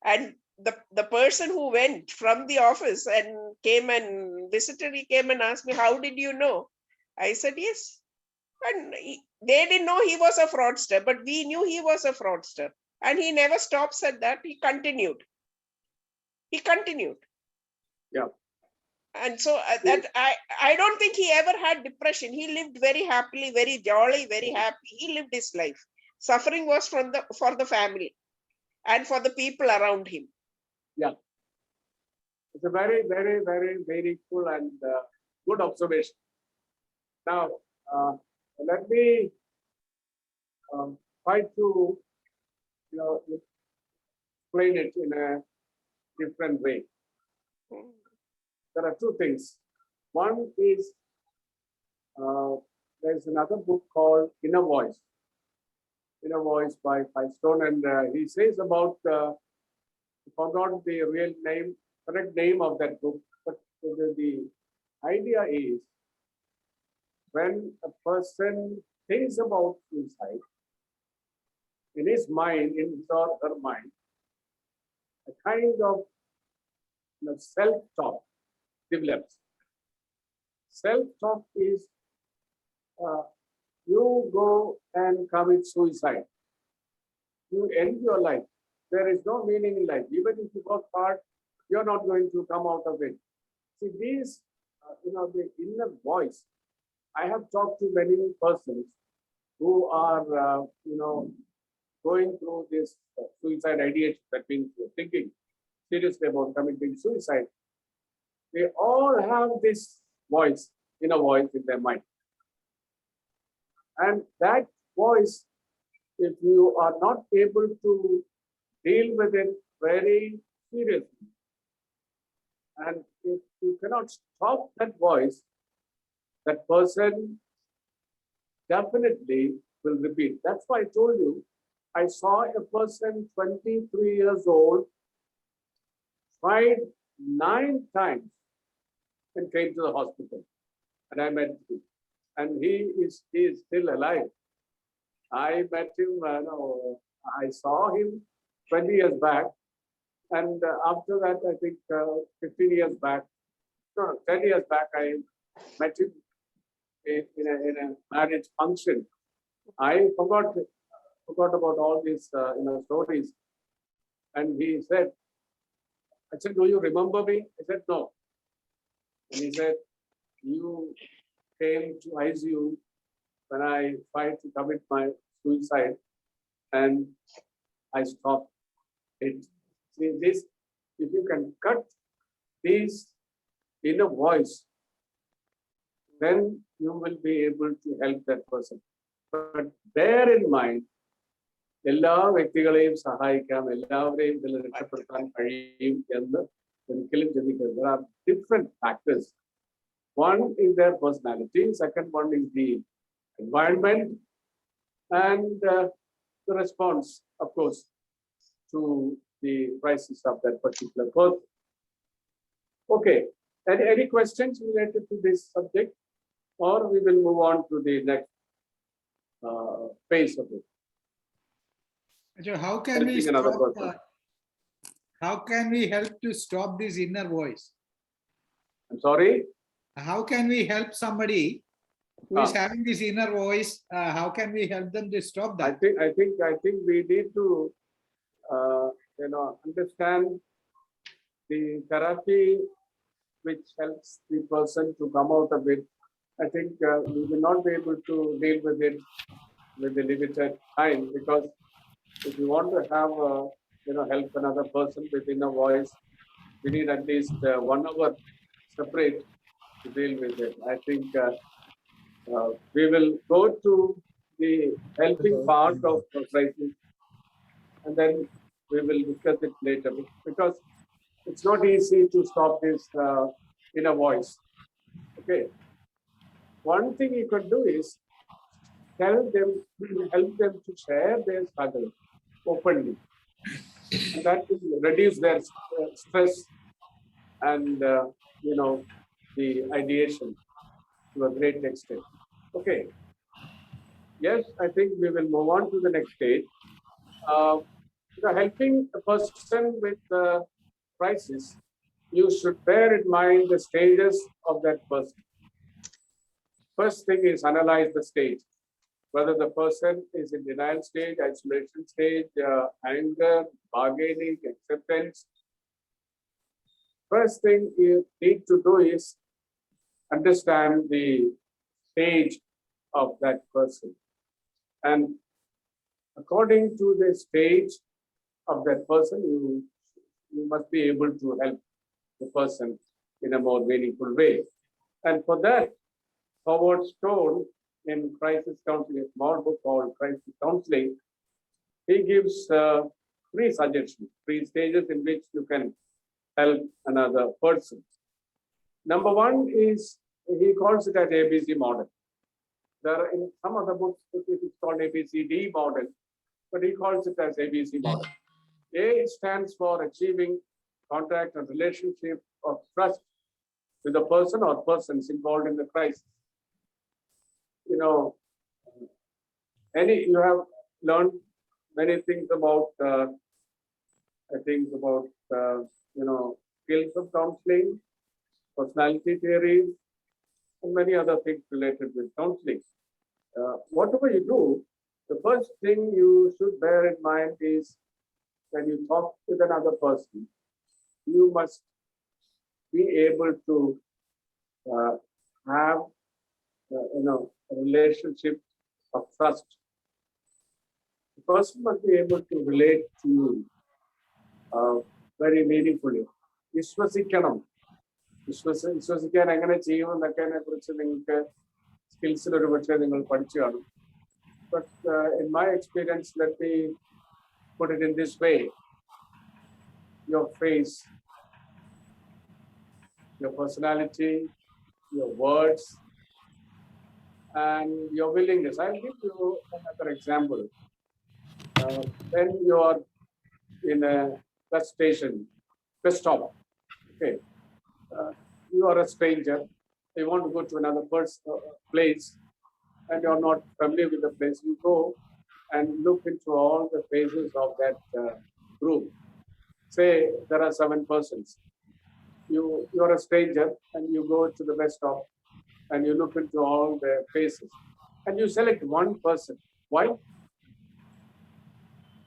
And the person who went from the office and came and visited, he came and asked me, how did you know? I said, yes. And they didn't know he was a fraudster, but we knew he was a fraudster. And he never stops at that. He continued. Yeah. And so that I don't think he ever had depression. He lived very happily, very jolly, very happy. He lived his life. Suffering was for the family and for the people around him. Yeah. It's a very, very, very meaningful and good observation. Now, let me try to explain it in a different way. There are 2 things. One is there's another book called Inner Voice by Stone, and he says about I forgot the correct name of that book, but the idea is when a person thinks about suicide, in his or her mind, a kind of self-talk develops. Self-talk is you go and commit suicide. You end your life. There is no meaning in life. Even if you work hard, you're not going to come out of it. See, these, the inner voice. I have talked to many persons who are, going through this suicide ideation, that means thinking seriously about committing suicide. They all have this voice, inner voice in their mind. And that voice, if you are not able to deal with it very seriously, and if you cannot stop that voice, that person definitely will repeat. That's why I told you, I saw a person 23 years old, tried 9 times and came to the hospital. And I met him. And he is still alive. I met him I saw him 20 years back, and after that, I think 15 years back, no, 10 years back, I met him in a marriage function. I forgot about all these stories, and he said, I said, do you remember me? I said, no. And he said, you came to ICU when I tried to commit my suicide, and I stopped it. See this, if you can cut these inner voice, then you will be able to help that person. But bear in mind, എല്ലാ വ്യക്തികളെയും സഹായിക്കാം, എല്ലാവരെയും ഇതിൽ രക്ഷപ്പെടുത്താൻ കഴിയും എന്ന് ഒരിക്കലും ചിന്തിക്കരുത്. There are different factors. One is their personality, second one is the environment, and the response, of course, to the crisis of that particular person. Okay, any questions related to this subject, or we will move on to the next phase of it? So how can we Helping another stop, person. how can we help to stop this inner voice? I'm sorry? How can we help somebody who is having this inner voice? How can we help them to stop I that? think we need to understand the therapy which helps the person to come out of it. I think we will not be able to deal with it with the limited time, because if you want to have help another person with inner voice, we need at least 1 hour separate to deal with it. I think we will go to the helping part of the crisis, and then we will discuss it later, because it's not easy to stop this inner voice. Okay. One thing you can do is help them to share their struggle openly, and that will reduce their stress and the ideation to a great extent. Okay. Yes, I think we will move on to the next stage. Helping a person with crisis, you should bear in mind the stages of that person. First thing is analyze the stage, whether the person is in denial stage, isolation stage, anger, bargaining, acceptance. First thing you need to do is understand the stage of that person. And according to the stage of that person, you must be able to help the person in a more meaningful way. And for that, Howard Stone, in Crisis Counseling, a small book called Crisis Counseling, he gives 3 suggestions, 3 stages in which you can help another person. Number 1 is, he calls it as ABC model. There are in some other books, it is called ABCD model, but he calls it as ABC model. A stands for achieving contact and relationship of trust with the person or persons involved in the crisis. You have learned many things about, skills of counseling, personality theories, and many other things related with counseling. Whatever you do, the first thing you should bear in mind is when you talk with another person, you must be able to have a relationship of trust. The person must be able to relate to you very meaningfully. വിശ്വസിക്കാൻ എങ്ങനെ ചെയ്യുമെന്നൊക്കെ കുറിച്ച് നിങ്ങൾക്ക് സ്കിൽസിൽ ഒരു പക്ഷേ നിങ്ങൾ പഠിച്ചു കാണും. But in my experience, let me put it in this way. Your face, your personality, your words, and your willingness. I'll give you another example. When you are in a bus station, bus stop, okay, you are a stranger, you want to go to another place, and you're not familiar with the place, you go and look into all the faces of that group. Say there are 7 persons. You're a stranger and you go to the bus stop and you look into all their faces and you select one person. Why?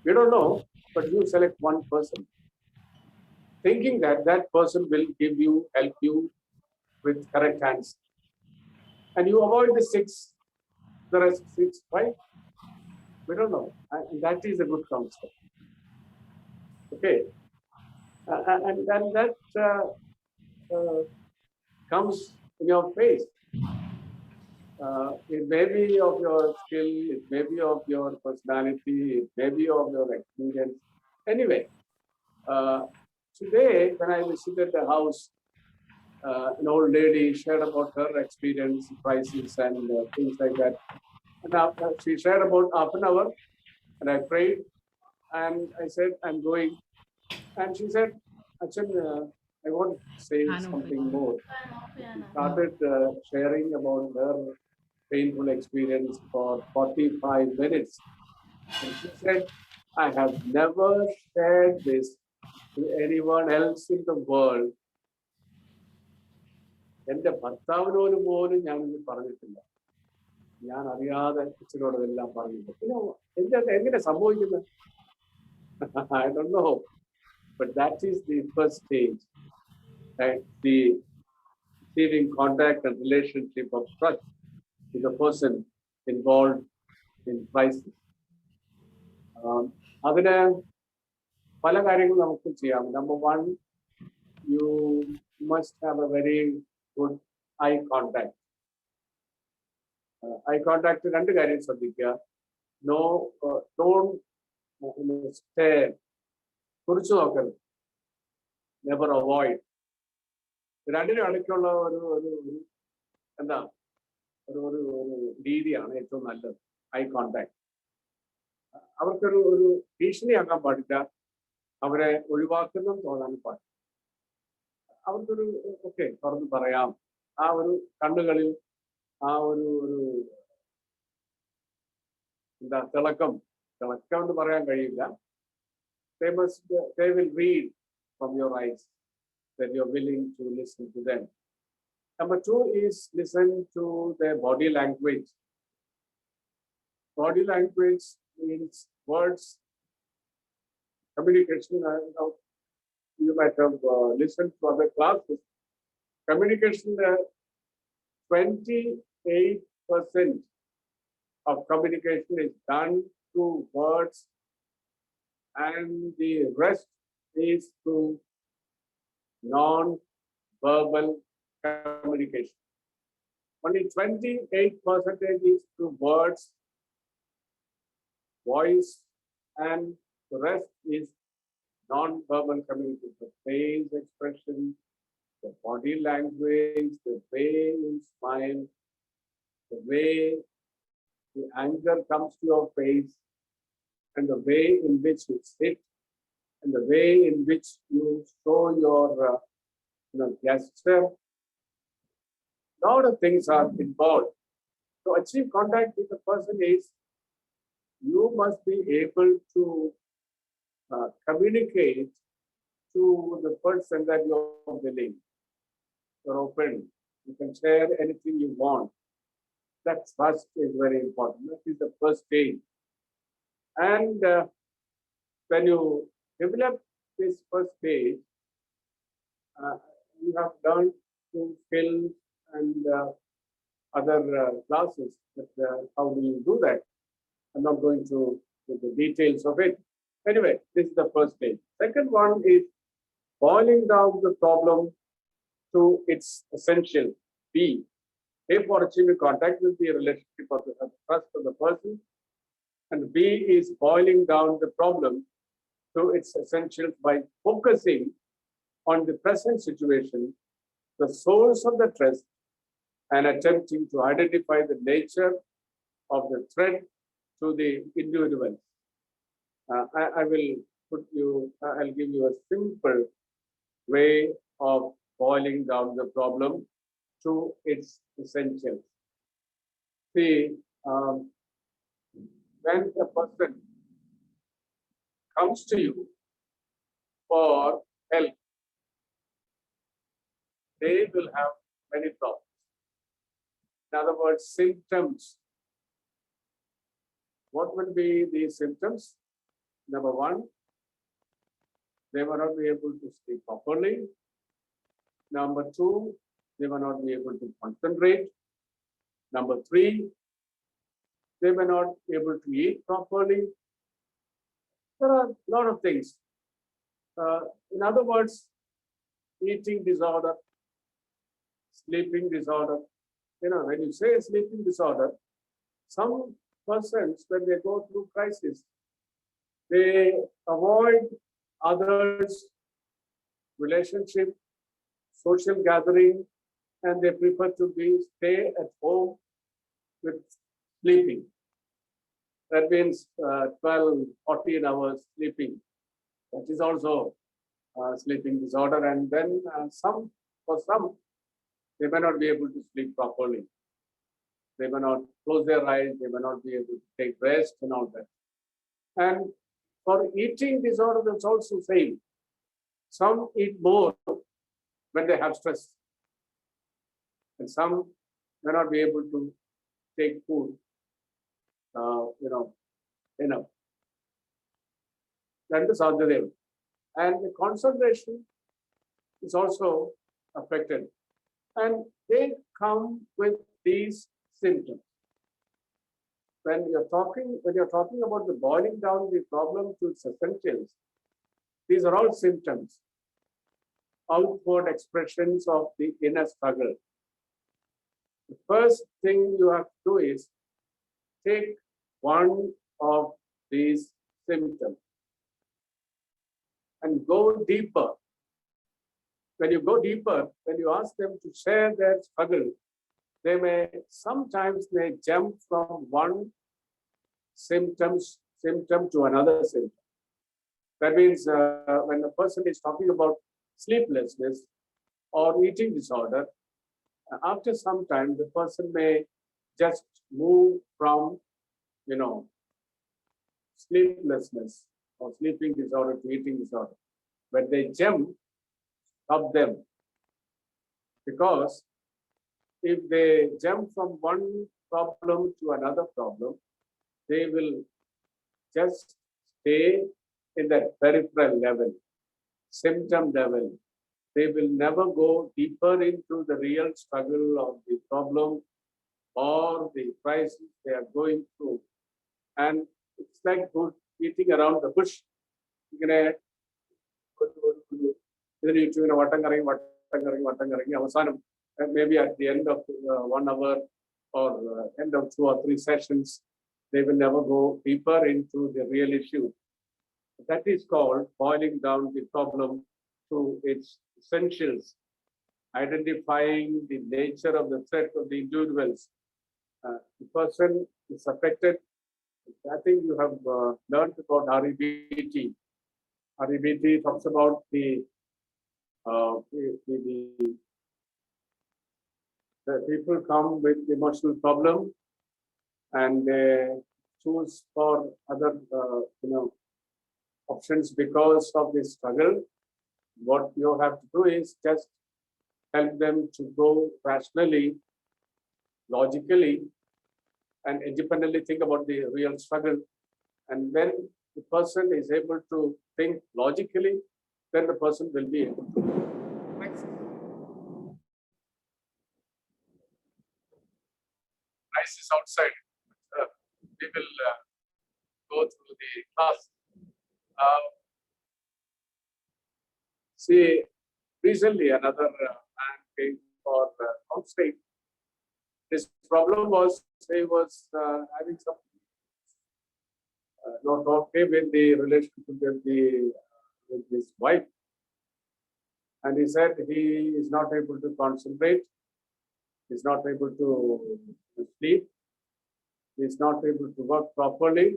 You don't know, but you select one person, thinking that that person will help you with correct answer. And you avoid the 6, the rest 6. Why? We don't know. And that is a good concept. Okay. And that comes in your face. It may be of your skill, it may be of your personality, it may be of your experience. Anyway, today when I visited the house, an old lady shared about her experience, crisis, and things like that. And after she shared about half an hour, and I prayed, and I said, I'm going. And she said, Achan, I want to say something more. She started sharing about her painful experience for 45 minutes. And she said, I have never shared this to anyone else in the world. എൻ്റെ ഭർത്താവിനോട് പോലും ഞാനിത് പറഞ്ഞിട്ടില്ല. ഞാൻ അറിയാതെ അച്ഛനോട് ഇതെല്ലാം പറഞ്ഞില്ല. പിന്നെ എങ്ങനെ സംഭവിക്കുന്നത്? I don't know. But that is the first stage, right? The receiving contact and relationship of trust with the person involved in crisis. അതിന് പല കാര്യങ്ങളും നമുക്ക് ചെയ്യാം. Number 1, you must have a very good eye contact. Eye contact 2 കാര്യം ശ്രദ്ധിക്കുക. No, don't stare. കുറിച്ചു നോക്കരുത്. Never avoid. 2 ഇടയ്ക്കുള്ള ഒരു എന്താ ഒരു രീതിയാണ് ഏറ്റവും നല്ലത്. Eye contact. അവർക്കൊരു ഭീഷണിയാക്കാൻ പാടില്ല, അവരെ ഒഴിവാക്കുന്ന തോന്നാനും പാടില്ല. അവർക്കൊരു ഓക്കെ തുറന്ന് പറയാം. ആ ഒരു കണ്ണുകളിൽ ആ ഒരു എന്താ തിളക്കം എന്ന് പറയാൻ കഴിയില്ല. They will read from your eyes that you're willing to listen to them. Number 2 is listen to their body language. Body language means words, communication. You might have listened to other classes. Communication, 28% of communication is done through words, and the rest is through non-verbal communication. Only 28% is through words, voice, and the rest is non-verbal communication. The face expression, the body language, the way you smile, the way the anger comes to your face, and the way in which you sit, and the way in which you show your gesture. A lot of things are involved. To achieve contact with a person is you must be able to communicate to the person that you're willing. You're open. You can share anything you want. That trust is very important. That is the first stage. And when you develop this first stage, you have learned through skills and other classes. But how do you do that? I'm not going to the details of it. Anyway, this is the first stage. Second one is boiling down the problem to its essential. B. A, for achieving contact with the relationship of the trust of the person. And B is boiling down the problem to its essentials by focusing on the present situation, the source of the trust, and attempting to identify the nature of the threat to the individual. I'll give you a simple way of boiling down the problem to its essentials. See, when a person comes to you for help, they will have many problems. In other words, symptoms. What will be the symptoms? Number one, they will not be able to sleep properly. Number two, they will not be able to concentrate. Number three, they may not be able to eat properly. There are a lot of things. In other words, eating disorder, sleeping disorder. You know, when you say sleeping disorder, some persons, when they go through crisis, they avoid others' relationship, social gathering, and they prefer to stay at home with sleeping. That means 12, 14 hours sleeping. That is also sleeping disorder. And then for some, they may not be able to sleep properly. They may not close their eyes. They may not be able to take rest and all that. And for eating disorder, that's also same. Some eat more when they have stress. And some may not be able to take food, enough. That is Sadhyadev. And the concentration is also affected. And they come with these symptoms. When you're talking about the boiling down the problem to its essentials, these are all symptoms, outward expressions of the inner struggle. The first thing you have to do is take one of these symptoms and go deeper. When you go deeper, when you ask them to share their struggle, they may sometimes jump from one symptom to another symptom. That means when a person is talking about sleeplessness or eating disorder, after some time, the person may just move from, sleeplessness or sleeping disorder to eating disorder. When they jump, stop them. Because if they jump from one problem to another problem, they will just stay in that peripheral level, symptom level. They will never go deeper into the real struggle of the problem or the crisis they are going through. And it's like beating around the bush. Maybe at the end of 1 hour or end of 2 or 3 sessions, they will never go deeper into the real issue. That is called boiling down the problem to its essentials, identifying the nature of the threat of the individuals. The person is affected. I think you have learned about REBT. REBT talks about the people come with emotional problem and they choose for other options because of this struggle. What you have to do is just help them to go rationally, logically, and independently think about the real struggle. And when the person is able to think logically, then the person will be able to. Crisis outside. We will go through the class. See, recently another man came for counseling. His problem was he was having some not okay with the relationship with his wife, and he said he is not able to concentrate, he's not able to sleep, he's not able to work properly,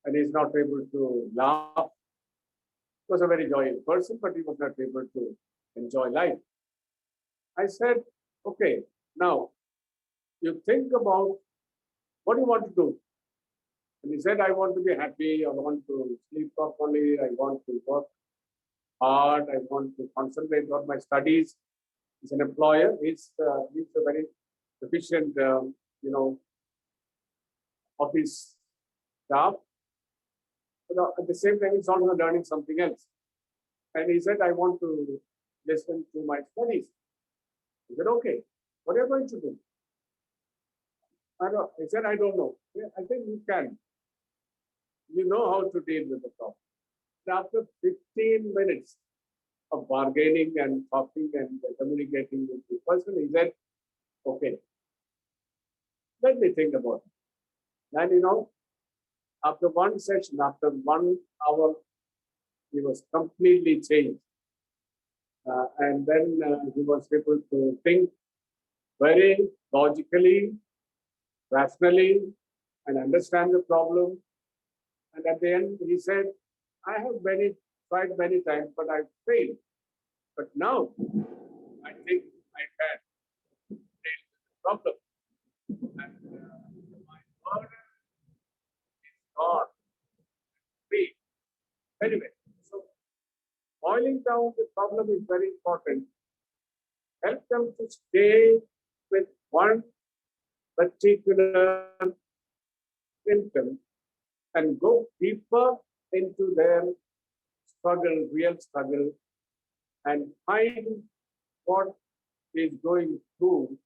and he's not able to laugh. He was a very joyous person, but he was not able to enjoy life. I said, okay, now you think about what you want to do. And he said, I want to be happy, I want to sleep properly, I want to work hard, I want to concentrate on my studies. He's an employer, he's a very efficient, office staff. But at the same time, he's also learning something else. And he said, I want to listen to my studies. He said, okay, what are you going to do? He said, I don't know. Yeah, I think you can. You know how to deal with the problem. And after 15 minutes of bargaining and talking and communicating with the person, he said, okay, let me think about it. And after one session, after 1 hour, he was completely changed. And then he was able to think very logically, rationally, and understand the problem. And at the end, he said, I have tried many times, but I failed. But now, I think I can deal with the problem. And my burden is gone, free. Anyway, so boiling down the problem is very important. Help them to stay with one particular symptom and go deeper into their struggle, real struggle, and find what is going through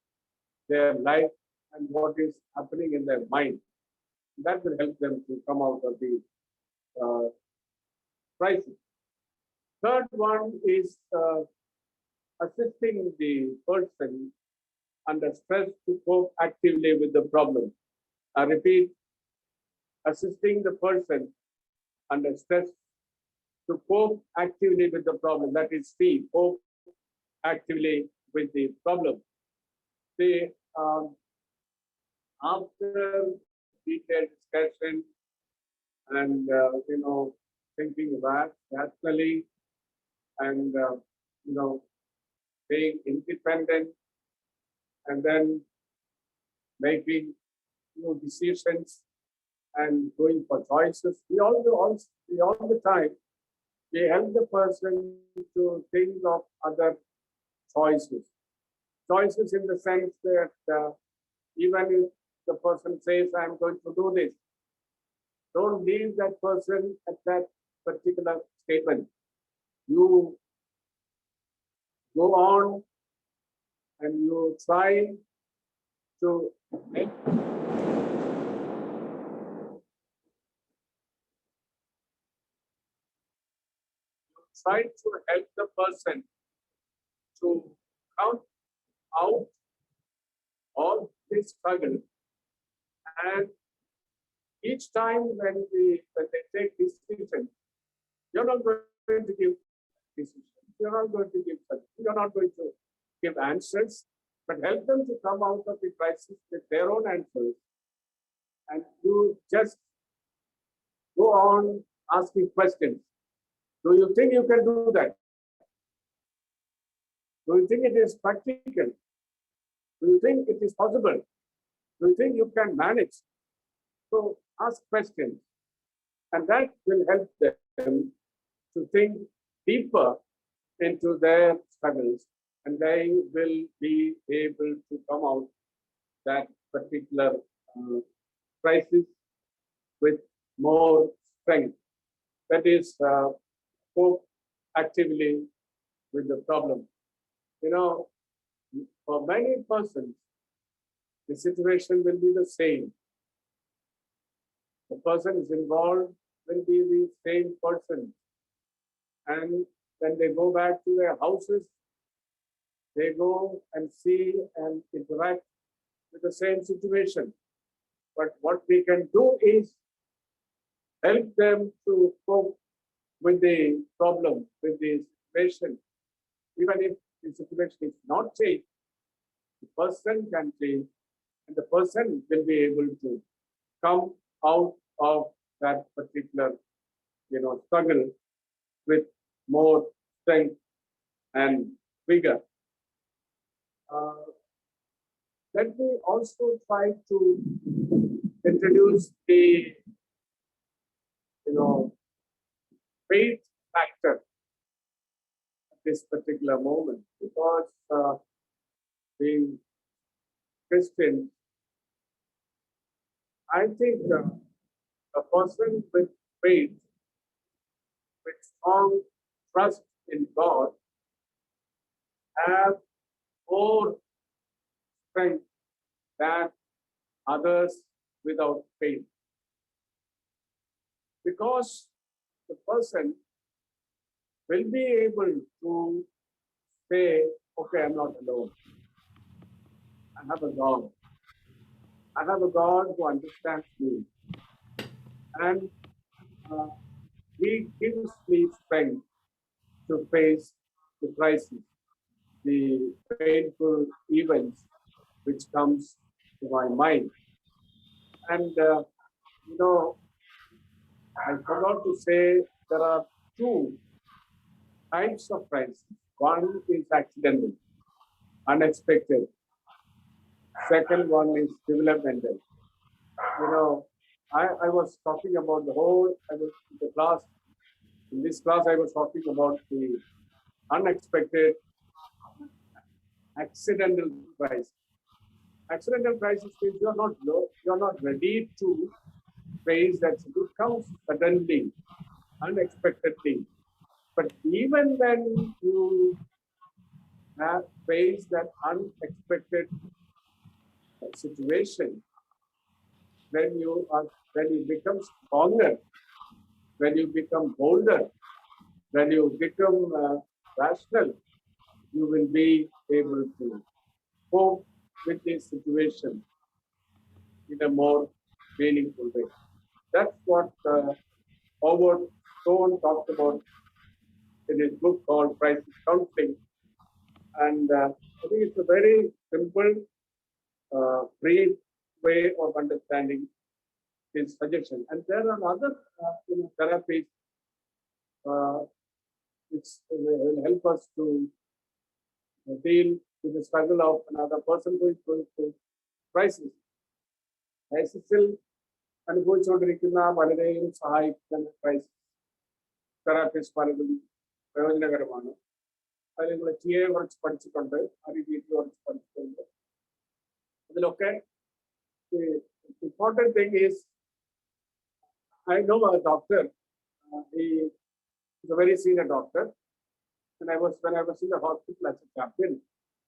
their life and what is happening in their mind. That will help them to come out of the crisis. Third one is assisting the person under stress to cope actively with the problem. I repeat, assisting the person under stress to cope actively with the problem. That is C, cope actively with the problem. After detailed discussion and thinking rationally and being independent and then making decisions and going for choices. We all the time we help the person to think of other choices. Choices in the sense that even if the person says, I'm going to do this, don't leave that person at that particular statement. You go on and you try to help. Try to help the person to come out of this struggle. And each time when they take decision, you're not going to give decisions. You're not going to give you're not going to give answers, but help them to come out of the crisis with their own answers. And you just go on asking questions. Do you think you can do that? Do you think it is practical? Do you think it is possible? Do you think you can manage? So ask questions, and that will help them to think deeper into their struggles, and they will be able to come out that particular crisis with more strength. That is, cope actively with the problem. For many persons, the situation will be the same. The person is involved will be the same person. And when they go back to their houses, they go and see and interact with the same situation. But what we can do is help them to cope with the problem, with the situation. Even if the situation is not changed, the person can change, and the person will be able to come out of that particular, struggle with more strength and vigor. Let me also try to introduce the faith factor at this particular moment, because being Christian, I think a person with faith, with strong trust in God, have more strength than others without faith. Because the person will be able to say, okay, I'm not alone. I have a God. I have a God who understands me. And He gives me strength to face the crisis, the painful events which comes to my mind. And, I forgot to say there are two types of crisis. One is accidental, unexpected. Second one is developmental. I was talking about in this class, I was talking about the unexpected accidental crisis. Accidental crisis means you're not ready to face that. It comes suddenly, unexpectedly. But even when you have faced that unexpected situation, when you become stronger, when you become bolder, when you become rational, you will be able to cope with this situation in a more meaningful way. That's what Howard Stone talked about in his book called Crisis Counseling. And I think it's a very simple, brief way of understanding his suggestion. And there are other therapies which will help us to deal with the struggle of another person who is going through crisis. ക്രൈസിസിൽ അനുഭവിച്ചുകൊണ്ടിരിക്കുന്ന പലരെയും സഹായിക്കുന്ന crisis therapist പലതും പ്രയോജനകരമാണ്. അതിൽ നിങ്ങൾ TA കുറച്ച് പഠിച്ചിട്ടുണ്ട്, REBT കുറച്ച് പഠിച്ചിട്ടുണ്ട്. അതിലൊക്കെ important thing is, I know a doctor, he is a very senior doctor, and when I was in the hospital as a chaplain,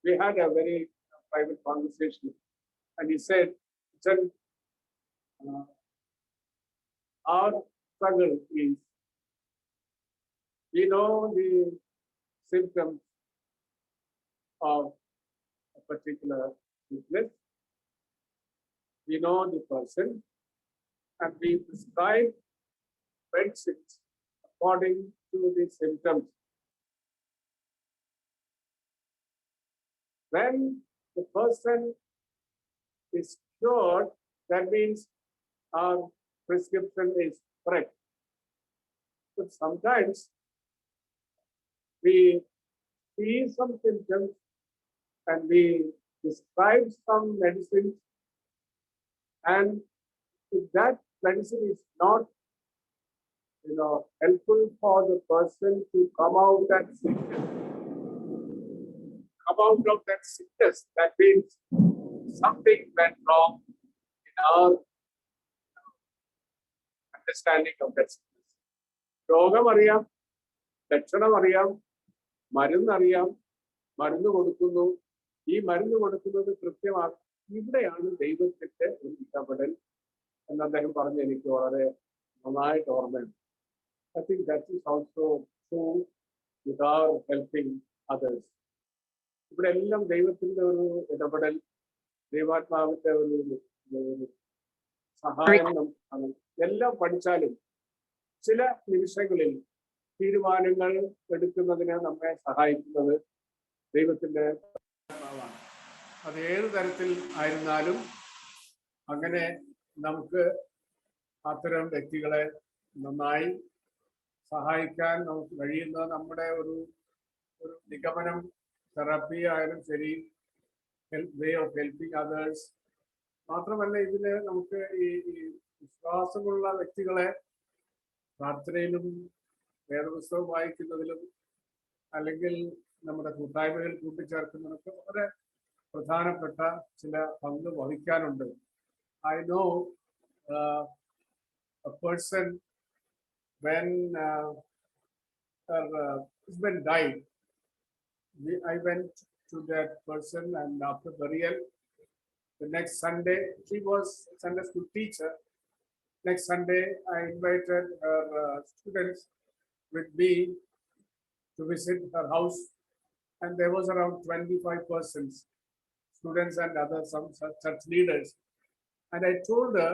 we had a very private conversation, and he said, our struggle is, we know the symptoms of a particular sickness, we know the person, and we prescribe medicines according to the symptoms. When the person is cured, that means our prescription is correct. But sometimes we see some symptoms and we prescribe some medicines, and if that medicine is not helpful for the person to come out of that sickness, that means something went wrong in our understanding of that sickness. രോഗം അറിയാം, ലക്ഷണം അറിയാം, മരുന്നറിയാം, മരുന്ന് കൊടുക്കുന്നു. ഈ മരുന്ന് കൊടുക്കുന്നത് കൃത്യമാണ്. ഇവിടെയാണ് ദൈവത്തിന്റെ ഒരു ഇടപെടൽ എന്ന് അദ്ദേഹം പറഞ്ഞ് എനിക്ക് വളരെ നന്നായിട്ട് ഓർമ്മയുണ്ട്. I think that is also true with our helping others. ഇവിടെ എല്ലാം ദൈവത്തിന്റെ ഒരു ഇടപെടൽ, ദൈവാത്മാവിന്റെ ഒരു സഹായം ആണ്. എല്ലാം പഠിച്ചാലും ചില നിമിഷങ്ങളിൽ തീരുമാനങ്ങൾ എടുക്കുന്നതിന് നമ്മെ സഹായിക്കുന്നത് ദൈവത്തിന്റെ ആത്മാവാണ്. അത് ഏത് തരത്തിൽ ആയിരുന്നാലും അങ്ങനെ നമുക്ക് അത്തരം വ്യക്തികളെ നന്നായി സഹായിക്കാൻ നമുക്ക് കഴിയുന്ന നമ്മുടെ ഒരു നിഗമനം, തെറാപ്പി ആയാലും ശരി, വേ ഓഫ് ഹെൽപ്പിംഗ് അതേഴ്സ്. മാത്രമല്ല ഇതിന് നമുക്ക് ഈ വിശ്വാസമുള്ള വ്യക്തികളെ പ്രാർത്ഥനയിലും വേദപുസ്തകം വായിക്കുന്നതിലും അല്ലെങ്കിൽ നമ്മുടെ കൂട്ടായ്മകൾ കൂട്ടിച്ചേർക്കുന്നതിനൊക്കെ വളരെ പ്രധാനപ്പെട്ട ചില പങ്ക് വഹിക്കാനുണ്ട്. I know a person when her husband died, I went to that person, and after burial, the next Sunday, she was a Sunday school teacher. Next Sunday, I invited her students with me to visit her house, and there was around 25 persons, students and other some church leaders. And I told her,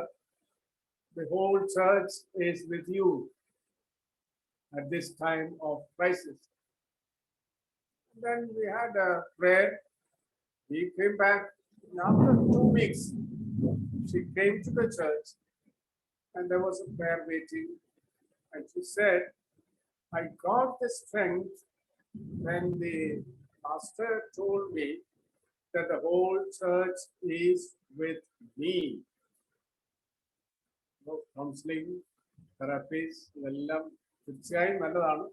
the whole church is with you at this time of crisis. Then we had a prayer. We came back. And after 2 weeks, she came to the church, and there was a prayer meeting. And she said, I got the strength when the pastor told me that the whole church is with me. Counseling, therapies, ഇതെല്ലാം തീർച്ചയായും നല്ലതാണ്.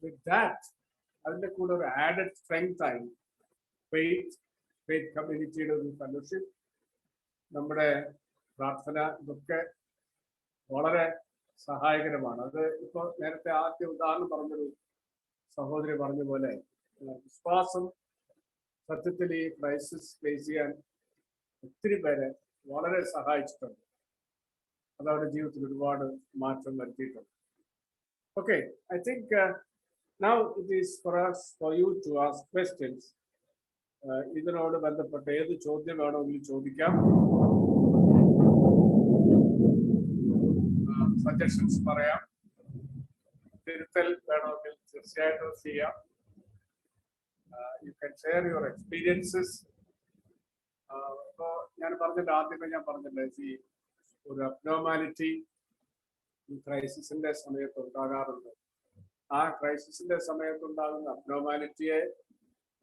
With that, അതിൻ്റെ കൂടെ ഒരു added strength ആയി faith കമ്മ്യൂണിറ്റിയുടെ ഒരു fellowship, നമ്മുടെ പ്രാർത്ഥന, ഇതൊക്കെ വളരെ സഹായകരമാണ്. അത് ഇപ്പോൾ നേരത്തെ ആദ്യ ഉദാഹരണം പറഞ്ഞൊരു സഹോദരി പറഞ്ഞ പോലെ വിശ്വാസം സത്യത്തിൽ ഈ ക്രൈസിസ് ഫേസ് ചെയ്യാൻ ഒത്തിരി പേരെ വളരെ സഹായിച്ചിട്ടുണ്ട്. അത് അവരുടെ ജീവിതത്തിൽ ഒരുപാട് മാറ്റം വരുത്തിയിട്ടുണ്ട്. Okay, I think now it is for you to ask questions. ഇതിനോട് ബന്ധപ്പെട്ട ഏത് ചോദ്യം വേണമെങ്കിലും ചോദിക്കാം. സജഷൻസ് പറയാം, തിരുത്തൽ വേണമെങ്കിൽ തീർച്ചയായിട്ടും ചെയ്യാം. You can share your experiences. ഇപ്പോൾ ഞാൻ പറഞ്ഞില്ല, ആദ്യമേ ഞാൻ പറഞ്ഞില്ലേ, ഒരു അബ്നോർമാലിറ്റി ഈ ക്രൈസിസിന്റെ സമയത്ത് ഉണ്ടാകാറുണ്ട്. ആ ക്രൈസിസിന്റെ സമയത്തുണ്ടാകുന്ന അബ്നോർമാലിറ്റിയെ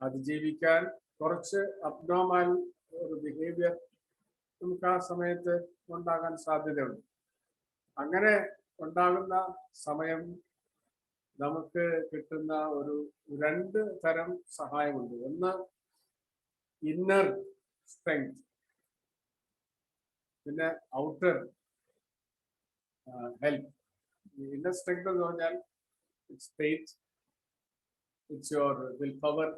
അതിജീവിക്കാൻ കുറച്ച് അബ്നോർമൽ ഒരു ബിഹേവിയർ നമുക്ക് ആ സമയത്ത് ഉണ്ടാകാൻ സാധ്യതയുണ്ട്. അങ്ങനെ ഉണ്ടാകുന്ന സമയം നമുക്ക് കിട്ടുന്ന ഒരു 2 തരം സഹായമുണ്ട്. ഒന്ന് ഇന്നർ സ്ട്രെങ്ത്, പിന്നെ ഔട്ടർ ഹെൽപ്പ്. ഇന്നർ സ്ട്രെങ്ത് എന്ന് പറഞ്ഞാൽ it's faith, it's your will power,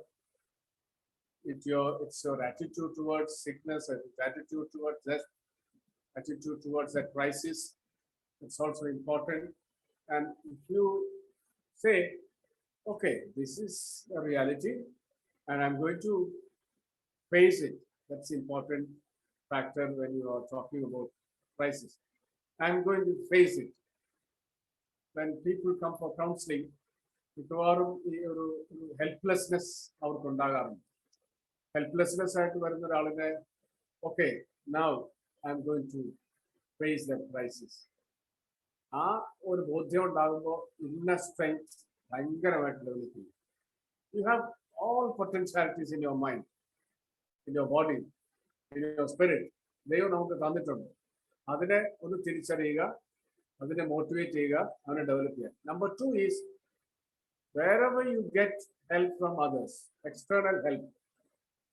it's your attitude towards sickness, attitude towards death, attitude towards that crisis. It's also important. And if you say, okay, this is a reality and I'm going to face it, that's important factor when you are talking about crisis. I'm going to face it. When people come for counseling, മിക്കവാറും ഈ ഒരു helplessness അവർക്കുണ്ടാകാറുണ്ട്. Helplessness ആയിട്ട് വരുന്ന ഒരാളിനെ, okay, now I am going to face the crisis. ആ ഒരു ബോധ്യം ഉണ്ടാകുമ്പോൾ ഇന്നർ സ്ട്രെങ്ത് ഭയങ്കരമായിട്ട് ഡെവലപ്പ് ചെയ്യും. You have all potentialities in your mind, in your body, in your spirit. ദൈവം നമുക്ക് തന്നിട്ടുണ്ട്. അതിനെ ഒന്ന് തിരിച്ചറിയുക, അതിനെ മോട്ടിവേറ്റ് ചെയ്യുക, അതിനെ ഡെവലപ്പ് ചെയ്യുക. Number 2 is wherever you get help from others, external help.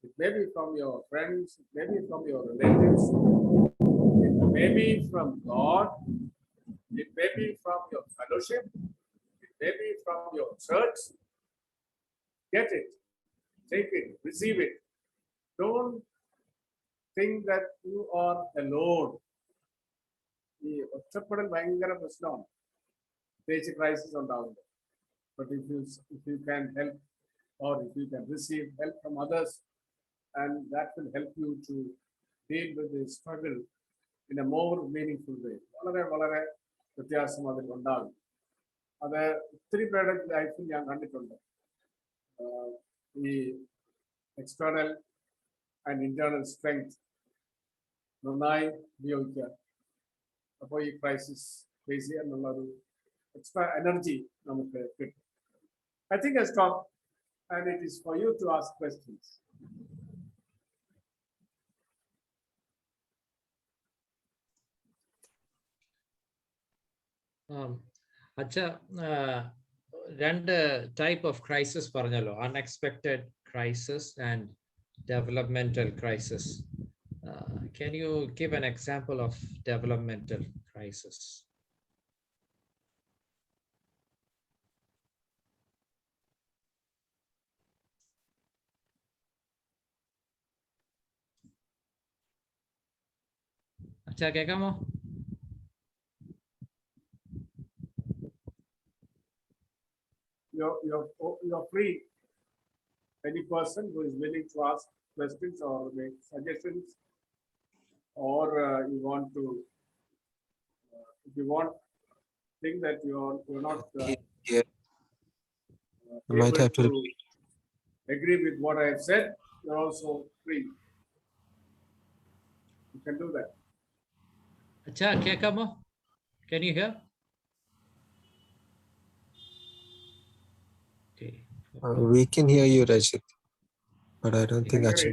It may be from your friends, it may be from your relatives, it may be from God, it may be from your fellowship, it may be from your church. Get it, take it, receive it. Don't think that you are alone. ഈ ഒറ്റപ്പെടൽ ഭയങ്കര പ്രശ്നമാണ്, പ്രത്യേകിച്ച് crisis ഉണ്ടാകുന്നത്. But if you can help, or if you can receive help from others, and that will help you to deal with the struggle in a more meaningful way. വളരെ വളരെ വ്യത്യാസം അതിൽ ഉണ്ടാകും. അത് ഒത്തിരി പേരുടെ ലൈഫിൽ ഞാൻ കണ്ടിട്ടുണ്ട്. ഈ എക്സ്റ്റേണൽ ആൻഡ് ഇന്റേണൽ സ്ട്രെങ്ത് നന്നായി ഉപയോഗിക്കുക. അപ്പോൾ ഈ ക്രൈസിസ് ഫേസ് ചെയ്യാനുള്ള ഒരു എക്സ്ട്രാ എനർജി നമുക്ക് കിട്ടും. I think I stop, and it is for you to ask questions. അച്ഛാ രണ്ട് type of crisis പറഞ്ഞല്ലോ, unexpected crisis and developmental crisis. Can you give an example of developmental crisis? അച്ഛാ കേൾക്കാമോ? You're free. Any person who is willing to ask questions or make suggestions, or you want to, if you want, think that you're not Yeah. I might able have to to agree with what I have said, you're also free. You can do that. അച്ഛാ കേൾക്കാമോ? Can you hear? Okay. we can hear you, Rajit, but I don't think Like Achan.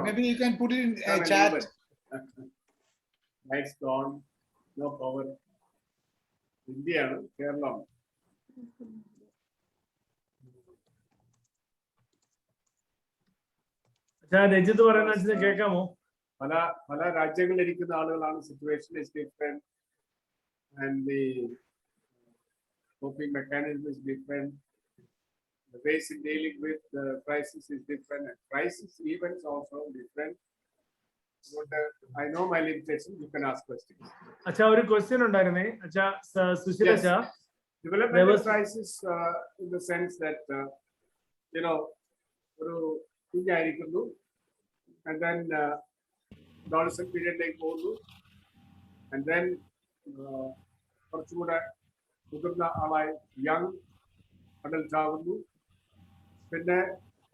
Maybe you can put it in a chat. Lights gone, no power. India, Kerala. Rajith പറയുന്ന അച്ഛന് കേൾക്കാമോ? പല രാജ്യങ്ങളിൽ ഇരിക്കുന്ന ആളുകളാണ്. Situation is different and the coping mechanism is different. The ways in dealing with the crisis is different, and crisis events also different. But I know my limitations. You can ask questions. അച്ഛാ ഒരു question ഉണ്ടായിരുന്നേ അച്ഛാ, സുശീല അച്ഛാ. Developmental crisis in the sense that ഒരു കുഞ്ഞായിരിക്കുന്നു, and then adolescent period പോകുന്നു, and then കുറച്ചുകൂടെ മുതിർന്ന ആളായി യങ് അഡൽട്ട് ആവുന്നു, പിന്നെ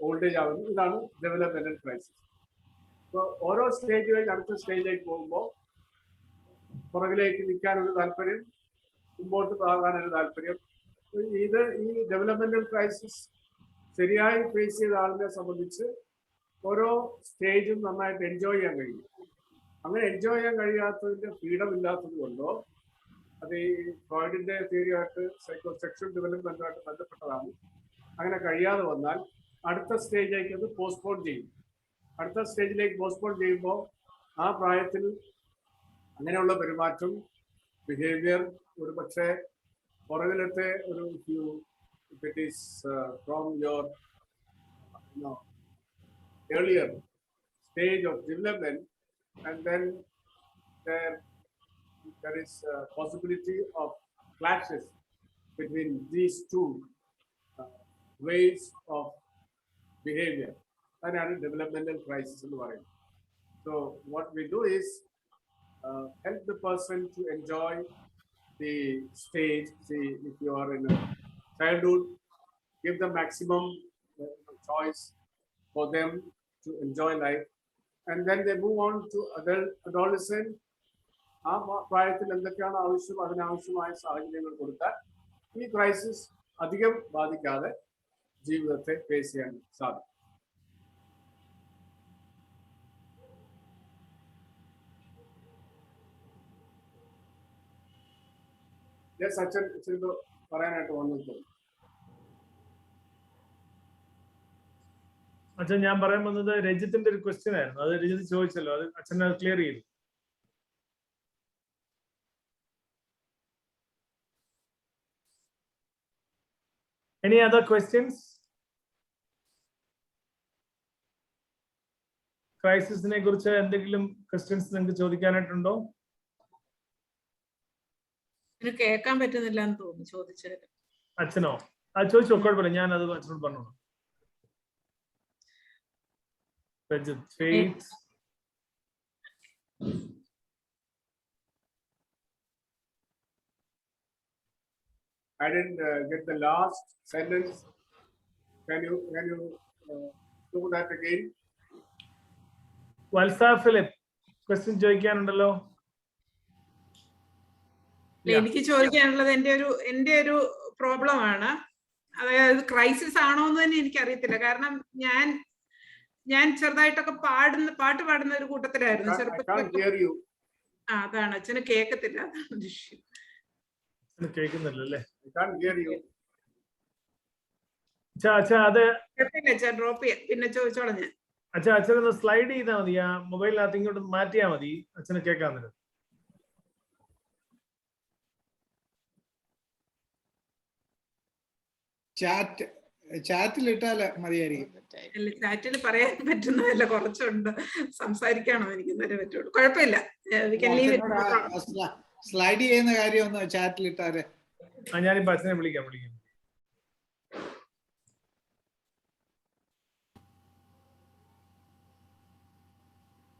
ഓൾഡ് ഏജ് ആവുന്നു. ഇതാണ് ഡെവലപ്മെന്റൽ ക്രൈസിസ്. അപ്പോൾ ഓരോ സ്റ്റേജ് കഴിഞ്ഞ് അടുത്ത സ്റ്റേജിലേക്ക് പോകുമ്പോൾ പുറകിലേക്ക് നിൽക്കാനൊരു താല്പര്യം, മുമ്പോട്ട് പോകാനൊരു താല്പര്യം. ഈ ഡെവലപ്മെന്റൽ ക്രൈസിസ് ശരിയായി ഫേസ് ചെയ്ത ആളിനെ സംബന്ധിച്ച് ഓരോ സ്റ്റേജും നന്നായിട്ട് എൻജോയ് ചെയ്യാൻ കഴിയും. അങ്ങനെ എൻജോയ് ചെയ്യാൻ കഴിയാത്തതിന്റെ ഫ്രീഡം ഇല്ലാത്തത് കൊണ്ടോ, അത് ഈ ഫ്രോയിഡിന്റെ തിയറിയായിട്ട് സെക്ഷൽ ഡെവലപ്മെന്റുമായിട്ട് ബന്ധപ്പെട്ടതാണ്. അങ്ങനെ കഴിയാതെ വന്നാൽ അടുത്ത സ്റ്റേജിലേക്ക് അത് പോസ്റ്റ്പോൺ ചെയ്യും. അടുത്ത സ്റ്റേജിലേക്ക് പോസ്റ്റ്പോൺ ചെയ്യുമ്പോൾ ആ പ്രായത്തിൽ അങ്ങനെയുള്ള പെരുമാറ്റം, ബിഹേവിയർ ഒരു പക്ഷേ പുറകിലത്തെ ഒരു it is from your earlier stage of development, and then there is a possibility of clashes between these two ways of behavior. And a developmental crisis in the world. So what we do is help the person to enjoy the stage. See, if you are in a childhood, give the maximum choice for them to enjoy life, and then they move on to adolescent. ആ പ്രായത്തിൽ എന്തൊക്കെയാണ് ആവശ്യം, അതിനാവശ്യമായ സാഹചര്യങ്ങൾ കൊടുത്താൽ ഈ crisis അധികം ബാധിക്കാതെ ജീവിതത്തെ ഫേസ് ചെയ്യാൻ സാധിക്കും. അച്ഛൻ ഇച്ചിരി പറയാനായിട്ട് വന്നിട്ടുണ്ട്. അച്ഛൻ ഞാൻ പറയാൻ വന്നത് രജിത്തിന്റെ ഒരു ക്വസ്റ്റ്യൻ ആയിരുന്നു. അത് രജിത്ത് ചോദിച്ചല്ലോ, അത് അച്ഛൻ അത് ക്ലിയർ ചെയ്തു. Any other questions? ക്രൈസിസിനെ കുറിച്ച് എന്തെങ്കിലും ക്വസ്റ്റ്യൻസ് നിങ്ങൾക്ക് ചോദിക്കാനായിട്ടുണ്ടോ? കേൾക്കാൻ പറ്റുന്നില്ല എന്ന് തോന്നുന്നു ചോദിച്ചത്. അച്ഛനോ? അത് ചോദിച്ചോ, കുഴപ്പമില്ല, ഞാൻ അത് അച്ഛനോട് പറഞ്ഞോളാം. Faith. I didn't get the last sentence. Can you do that again? Valsa Philip question ചോദിക്കാനുണ്ടല്ലോ. എനിക്ക് ചോദിക്കാനുള്ളത് എന്റെ ഒരു പ്രോബ്ലം ആണ്. അതായത് ക്രൈസിസ് ആണോ എന്ന് തന്നെ എനിക്കറിയത്തില്ല. കാരണം ഞാൻ ചെറുതായിട്ടൊക്കെ പാട്ട് പാടുന്ന ഒരു കൂട്ടത്തിലായിരുന്നു ചെറുപ്പത്തിൽ. അതാണ് അച്ഛന് കേൾക്കത്തില്ല, അതാണ് issue. കേൾക്കുന്നില്ലല്ലേ? I can't hear you. അച്ഛാ അത് ഡ്രോപ്പ് ചെയ്യാം, പിന്നെ ചോദിച്ചോളാം ഞാൻ. അച്ഛനൊന്ന് സ്ലൈഡ് ചെയ്താൽ മതി, ആ മൊബൈലിനകത്ത് ഇങ്ങോട്ട് മാറ്റിയാൽ മതി, അച്ഛനെ കേൾക്കാൻ തരും. ചാറ്റിലിട്ടാല് മതിയായിരിക്കും. ചാറ്റിൽ പറയാൻ പറ്റുന്നതല്ല, കുറച്ചുണ്ട്, സംസാരിക്കാണോ എനിക്ക് ഇന്നലെ പറ്റുള്ളൂ. കുഴപ്പമില്ല, സ്ലൈഡ് ചെയ്യുന്ന കാര്യം ഒന്ന് ചാറ്റിലിട്ടാല്. ഞാനിപ്പോ അച്ഛനെ വിളിക്കാം.